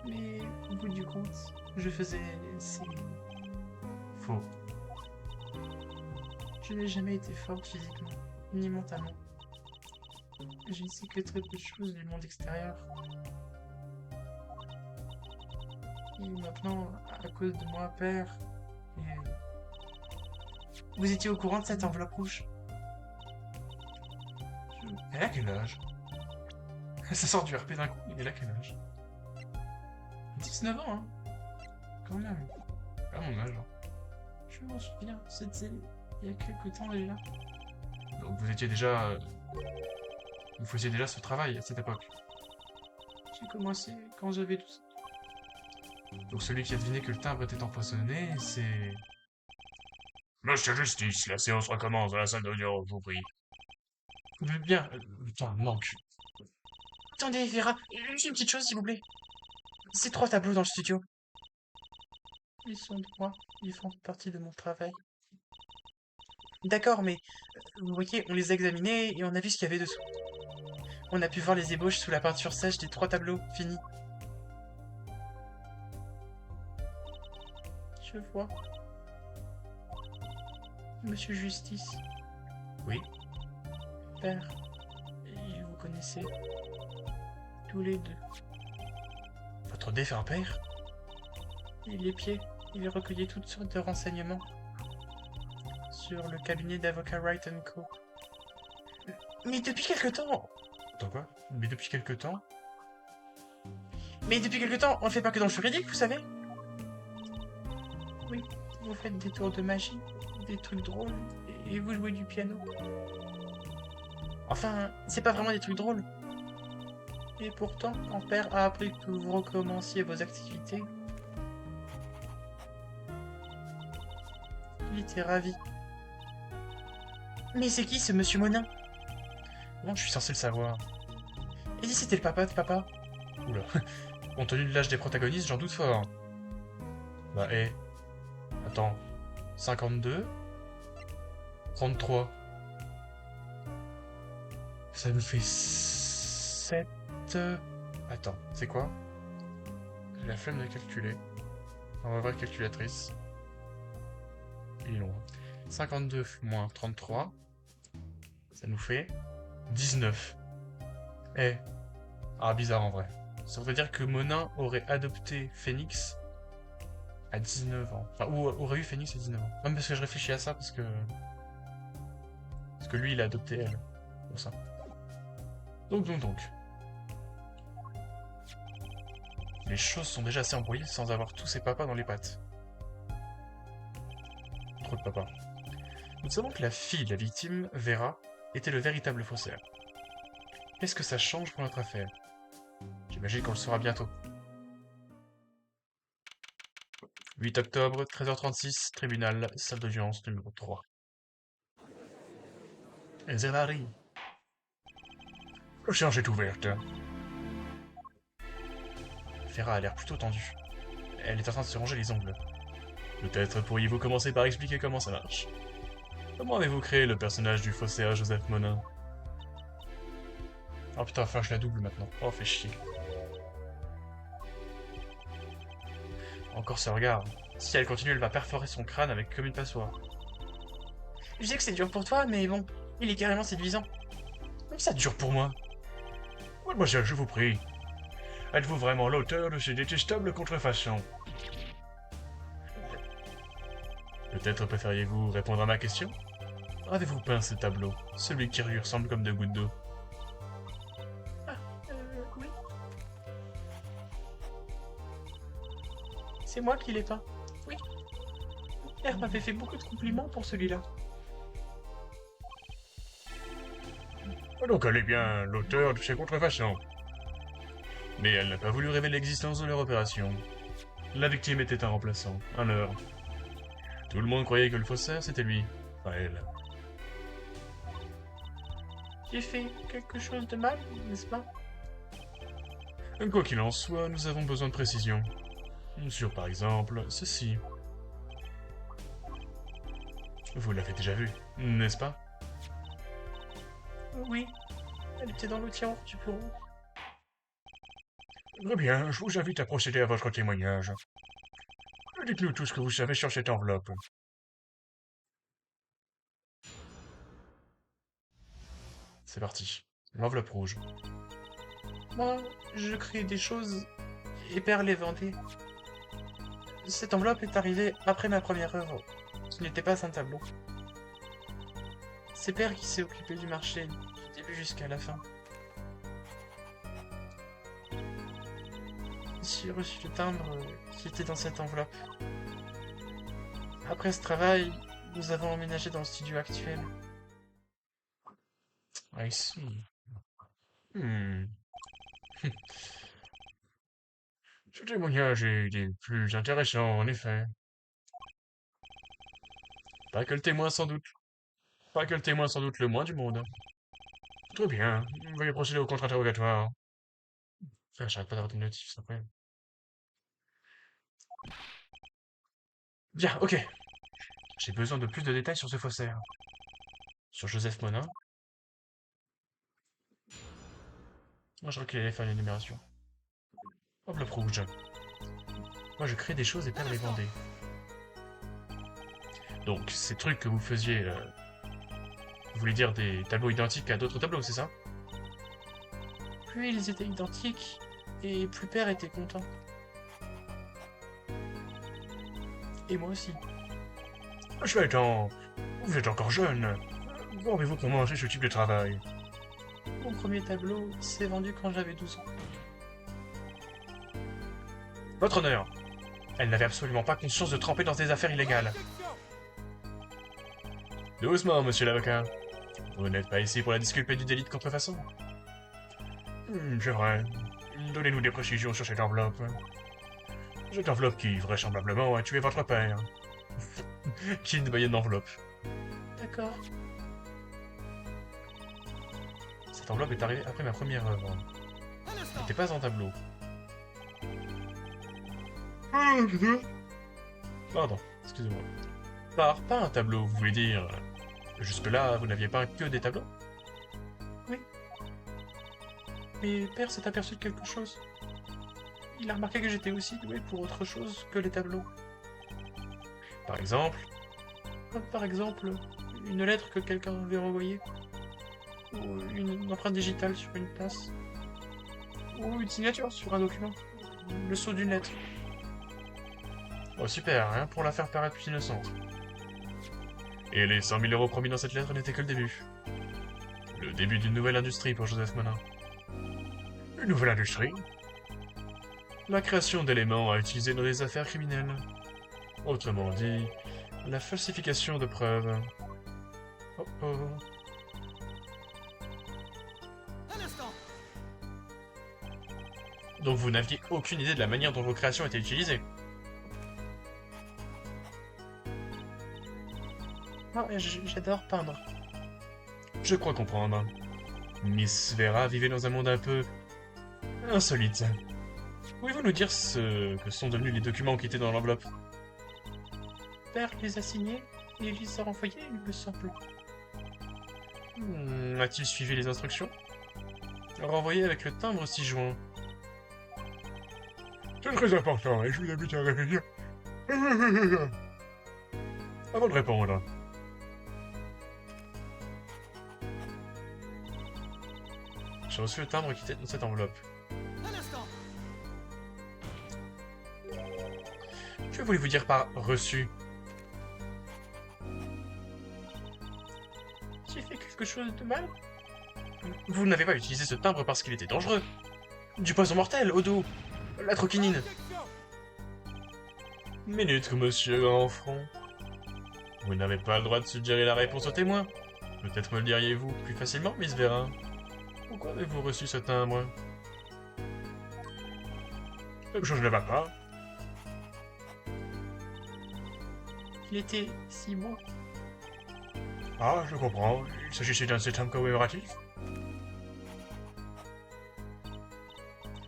Mais au bout du compte, je faisais ces... faux. Je n'ai jamais été forte physiquement, ni mentalement. Je ne sais que très peu de choses du monde extérieur. Et maintenant, à cause de moi, père, et... Vous étiez au courant de cette enveloppe rouge? Elle a quel âge? Ça sort du RP d'un coup, mais elle a quel âge? 19 ans, hein? Quand même. Pas mon âge. Je m'en souviens, c'était il y a quelques temps déjà. Donc vous étiez déjà... Vous faisiez déjà ce travail à cette époque? J'ai commencé quand j'avais 12 ans. Donc celui qui a deviné que le timbre était empoisonné, c'est... Monsieur Justice, la séance recommence dans la salle d'audience, je vous prie. Bien, putain, manque. Attendez, Vera, juste une petite chose, s'il vous plaît. Ces 3 tableaux dans le studio. Ils sont de moi, ils font partie de mon travail. D'accord, mais vous voyez, on les a examinés et on a vu ce qu'il y avait dessous. On a pu voir les ébauches sous la peinture sèche des 3 tableaux finis. Je vois. Monsieur Justice. Oui. Père. Et vous connaissez. Tous les deux. Votre défunt père? Et les pieds. Il recueillait toutes sortes de renseignements. Sur le cabinet d'avocats Wright & Co. Mais depuis quelque temps... Attends quoi? Mais depuis quelque temps? Mais depuis quelque temps, on ne fait pas que dans le juridique, vous savez? Oui, vous faites des tours de magie, des trucs drôles, et vous jouez du piano. Enfin, c'est pas vraiment des trucs drôles. Et pourtant, quand père a appris que vous recommenciez vos activités, il était ravi. Mais c'est qui ce monsieur Monin? Bon, je suis censé le savoir. Et si c'était le papa de papa? Oula. Compte tenu de l'âge des protagonistes, j'en doute fort. Bah, Attends. 52 33. Ça nous fait 7... Attends, c'est quoi? J'ai la flemme de calculer. On va voir calculatrice. Il est long. 52 moins 33. Ça nous fait 19. Ah, bizarre en vrai. Ça voudrait dire que Monin aurait adopté Phoenix à 19 ans. Enfin, ou aurait eu Phoenix à 19 ans. Même parce que je réfléchis à ça, parce que lui, il a adopté elle. Pour ça. Donc. Les choses sont déjà assez embrouillées sans avoir tous ces papas dans les pattes. Trop de papas. Nous savons que la fille de la victime, Vera, était le véritable faussaire. Qu'est-ce que ça change pour notre affaire? J'imagine qu'on le saura bientôt. 8 octobre, 13h36, tribunal, salle d'audience numéro 3. Zerari. L'audience est ouverte. Vera a l'air plutôt tendue. Elle est en train de se ronger les ongles. Peut-être pourriez-vous commencer par expliquer comment ça marche. Comment avez-vous créé le personnage du faussaire Joseph Monin? Oh putain, enfin je la double maintenant. Oh, fait chier. Encore ce regard. Si elle continue, elle va perforer son crâne avec comme une passoire. Je sais que c'est dur pour toi, mais bon, il est carrément séduisant. Même ça dure pour moi. Mademoiselle, je vous prie. Êtes-vous vraiment l'auteur de ces détestables contrefaçons? Peut-être préfériez-vous répondre à ma question? Avez-vous peint ce tableau? Celui qui lui ressemble comme deux gouttes d'eau. Oui. C'est moi qui l'ai peint. Oui. Père m'avait fait beaucoup de compliments pour celui-là. Donc elle est bien l'auteur de ces contrefaçons. Mais elle n'a pas voulu révéler l'existence de leur opération. La victime était un remplaçant, un leurre. Tout le monde croyait que le faussaire, c'était lui, pas elle. J'ai fait quelque chose de mal, n'est-ce pas? Quoi qu'il en soit, nous avons besoin de précision. Sur, par exemple, ceci. Vous l'avez déjà vu, n'est-ce pas? Oui, elle était dans le tiroir du bureau. Très bien, je vous invite à procéder à votre témoignage. Dites-nous tout ce que vous savez sur cette enveloppe. C'est parti. L'enveloppe rouge. Moi, je crée des choses et Père les vendait. Cette enveloppe est arrivée après ma première œuvre. Ce n'était pas un tableau. C'est Père qui s'est occupé du marché, du début jusqu'à la fin. J'ai reçu le timbre qui était dans cette enveloppe. Après ce travail, nous avons emménagé dans le studio actuel. I see. Ce témoignage est des plus intéressants, en effet. Pas que le témoin sans doute. Pas que le témoin sans doute le moins du monde. Très bien, veuillez procéder au contre-interrogatoire. Frère, j'arrête pas d'avoir des notifs, c'est incroyable. Bien, ok. J'ai besoin de plus de détails sur ce faussaire. Sur Joseph Monin. Moi, je recule les feuilles d'énumération. Enveloppe rouge. Moi, je crée des choses et Père les vendait. Donc, ces trucs que vous faisiez... Vous voulez dire des tableaux identiques à d'autres tableaux, c'est ça? Plus ils étaient identiques, et plus Père était content. Et moi aussi. Chouette, vous êtes encore jeune. Quand avez-vous commencé ce type de travail? Mon premier tableau s'est vendu quand j'avais 12 ans. Votre honneur, elle n'avait absolument pas conscience de tremper dans des affaires illégales. Doucement, monsieur l'avocat. Vous n'êtes pas ici pour la disculper du délit de contrefaçon. C'est vrai. Donnez-nous des précisions sur cette enveloppe. Cette enveloppe qui, vraisemblablement, a tué votre père. Qui ne voyait d'enveloppe. D'accord. Cette enveloppe est arrivée après ma première œuvre. Un instant. C'était pas un tableau. Pardon, excusez-moi. Pas un tableau, vous voulez dire... Jusque-là, vous n'aviez pas que des tableaux? Oui. Mais père s'est aperçu de quelque chose. Il a remarqué que j'étais aussi doué pour autre chose que les tableaux. Par exemple... une lettre que quelqu'un avait renvoyée. Ou une empreinte digitale sur une place. Ou une signature sur un document. Le sceau d'une lettre. Oh super, hein, pour la faire paraître plus innocente. Et les 100 000 € promis dans cette lettre n'étaient que le début. Le début d'une nouvelle industrie pour Joseph Monin. Une nouvelle industrie? La création d'éléments à utiliser dans des affaires criminelles. Autrement dit, la falsification de preuves. Oh oh. Un instant. Donc vous n'aviez aucune idée de la manière dont vos créations étaient utilisées? Ah, j'adore peindre. Je crois comprendre. Miss Vera vivait dans un monde un peu... insolite. Pouvez-vous nous dire ce que sont devenus les documents qui étaient dans l'enveloppe? Père les a signés et les a renvoyés, il me semble. A-t-il suivi les instructions? Renvoyé avec le timbre 6 juin. C'est très important et je vous invite à réfléchir. Avant de répondre. J'ai reçu le timbre qui était dans cette enveloppe. Un instant. Que voulez-vous dire par reçu? J'ai fait quelque chose de mal? Vous n'avez pas utilisé ce timbre parce qu'il était dangereux. Du poison mortel, au dos. La troquinine. Objection. Minute, monsieur Enfront. Vous n'avez pas le droit de suggérer la réponse aux témoins. Peut-être me le diriez-vous plus facilement, Miss Vera. Pourquoi avez-vous reçu ce timbre? Quelque chose ne va pas. Il était 6 mois. Ah, je comprends. Il s'agissait d'un septembre commémoratif.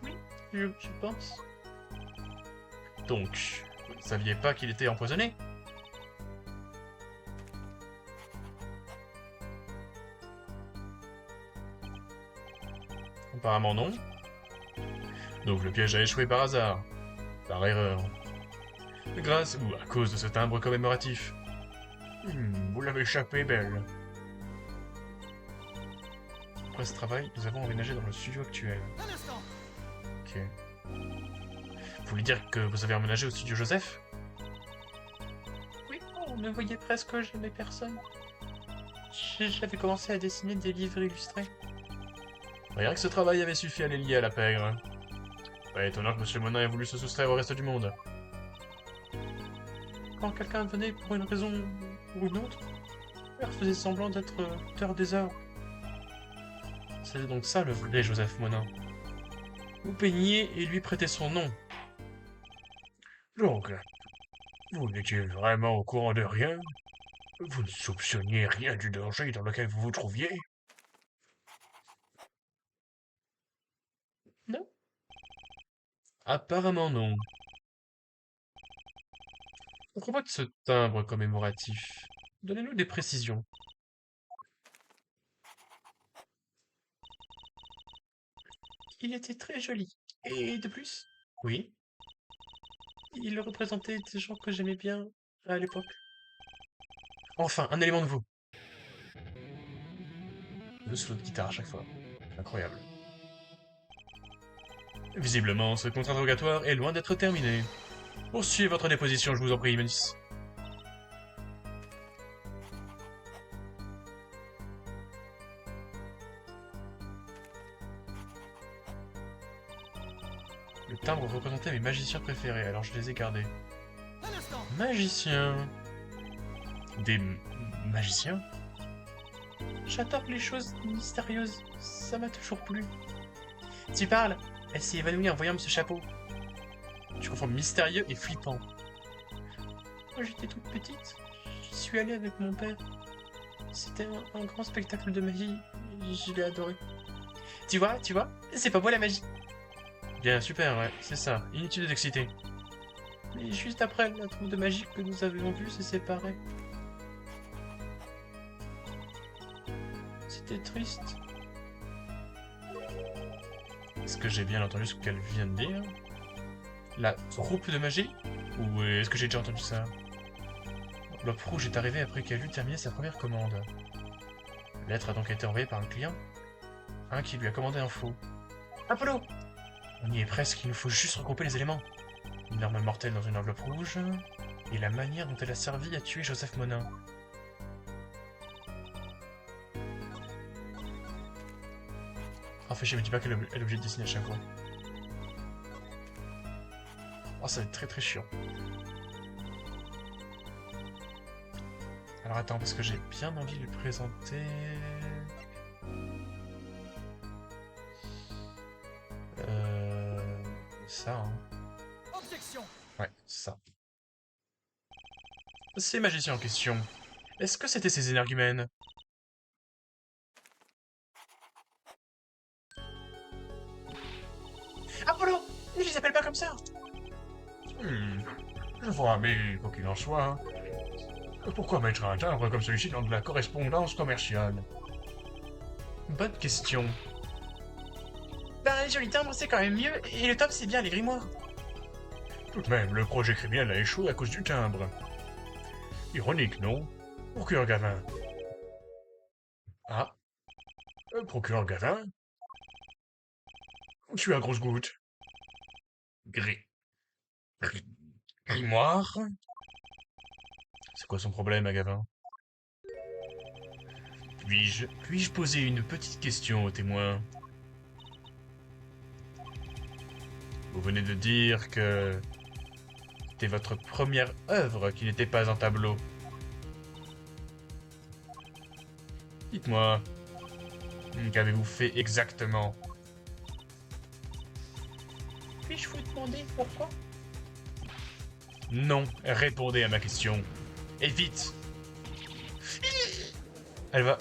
Oui, je pense. Donc, vous ne saviez pas qu'il était empoisonné? Apparemment non. Donc le piège a échoué par hasard. Par erreur. Grâce ou à cause de ce timbre commémoratif. Vous l'avez échappé, belle. Après ce travail, nous avons emménagé dans le studio actuel. Un instant. Ok. Vous voulez dire que vous avez emménagé au studio Joseph? Oui, on ne voyait presque jamais personne. J'avais commencé à dessiner des livres illustrés. Rien que ce travail avait suffi à les lier à la pègre. Pas étonnant que M. Monin ait voulu se soustraire au reste du monde. Quand quelqu'un venait pour une raison ou une autre, elle faisait semblant d'être l'auteur des œuvres. C'est donc ça le vrai Joseph Monin. Vous peigniez et lui prêtez son nom. Donc, vous n'étiez vraiment au courant de rien? Vous ne soupçonniez rien du danger dans lequel vous vous trouviez? Non. Apparemment non. À propos de ce timbre commémoratif, donnez-nous des précisions. Il était très joli. Et de plus? Oui. Il représentait des gens que j'aimais bien à l'époque. Enfin, un élément nouveau. Le solo de guitare à chaque fois. Incroyable. Visiblement, ce contre-interrogatoire est loin d'être terminé. Poursuivez votre déposition, je vous en prie, Miss. Le timbre représentait mes magiciens préférés, alors je les ai gardés. Un instant. Magiciens. Des magiciens? J'adore les choses mystérieuses, ça m'a toujours plu. Tu parles? Elle s'est évanouie en voyant ce chapeau. Tu confonds mystérieux et flippant. Quand j'étais toute petite, j'y suis allée avec mon père. C'était un grand spectacle de magie, et je l'ai adoré. Tu vois, c'est pas moi la magie. Bien, super, ouais, c'est ça. Inutile de t'exciter. Mais juste après la troupe de magie que nous avions vue se séparer. C'était triste. Est-ce que j'ai bien entendu ce qu'elle vient de dire? La troupe de magie? Ou est-ce que j'ai déjà entendu ça? L'Op Rouge est arrivé après qu'elle eut terminé sa première commande. La lettre a donc été envoyée par un client. Un qui lui a commandé un faux. Apollo! On y est presque, il nous faut juste regrouper les éléments. Une arme mortelle dans une enveloppe rouge, et la manière dont elle a servi à tuer Joseph Monin. Ah, fait chier, me dis pas qu'elle est obligée de dessiner à chaque fois. Oh, ça va être très très chiant. Alors attends, parce que j'ai bien envie de lui présenter... Ça, hein. Objection. Ouais, ça. Ces magiciens en question, est-ce que c'était ces énergumènes? Apollo! Ne les appelle pas comme ça! Je vois, mais quoi qu'il en soit, pourquoi mettre un timbre comme celui-ci dans de la correspondance commerciale? Bonne question. Ben, les jolis timbres, c'est quand même mieux, et le top, c'est bien les grimoires. Tout de même, le projet criminel a échoué à cause du timbre. Ironique, non? Procureur Gavin. Ah? Procureur Gavin? Je suis à grosse goutte. Grimoire? C'est quoi son problème, Gavin? Puis-je poser une petite question au témoin? Vous venez de dire que c'était votre première œuvre qui n'était pas un tableau. Dites-moi, qu'avez-vous fait exactement? Puis-je vous demander pourquoi? Non, répondez à ma question. Et vite! Elle va...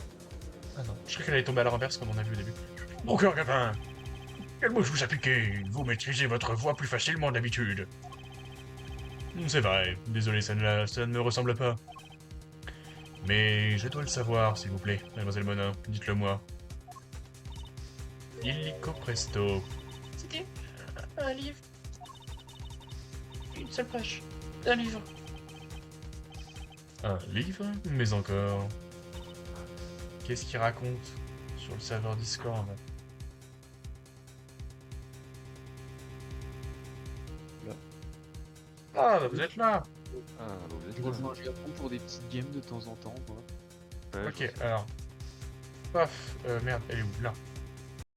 Ah non, je crois qu'elle allait tomber à la renverse comme on a vu au début. Procureur Gavin! Quelle mouche vous a piqué? Vous maîtrisez votre voix plus facilement d'habitude. C'est vrai, désolé, ça ne me ressemble pas. Mais je dois le savoir, s'il vous plaît, mademoiselle Monin, dites-le moi. Illico presto. C'était un livre. Une seule page. Un livre. Un livre? Mais encore. Qu'est-ce qu'il raconte sur le serveur Discord? Ah, bah vous êtes là! Ah, vous êtes Je là. rejoins le Japon pour des petites games de temps en temps, quoi. Ouais, Ok, alors. Paf, merde, elle est où? Là.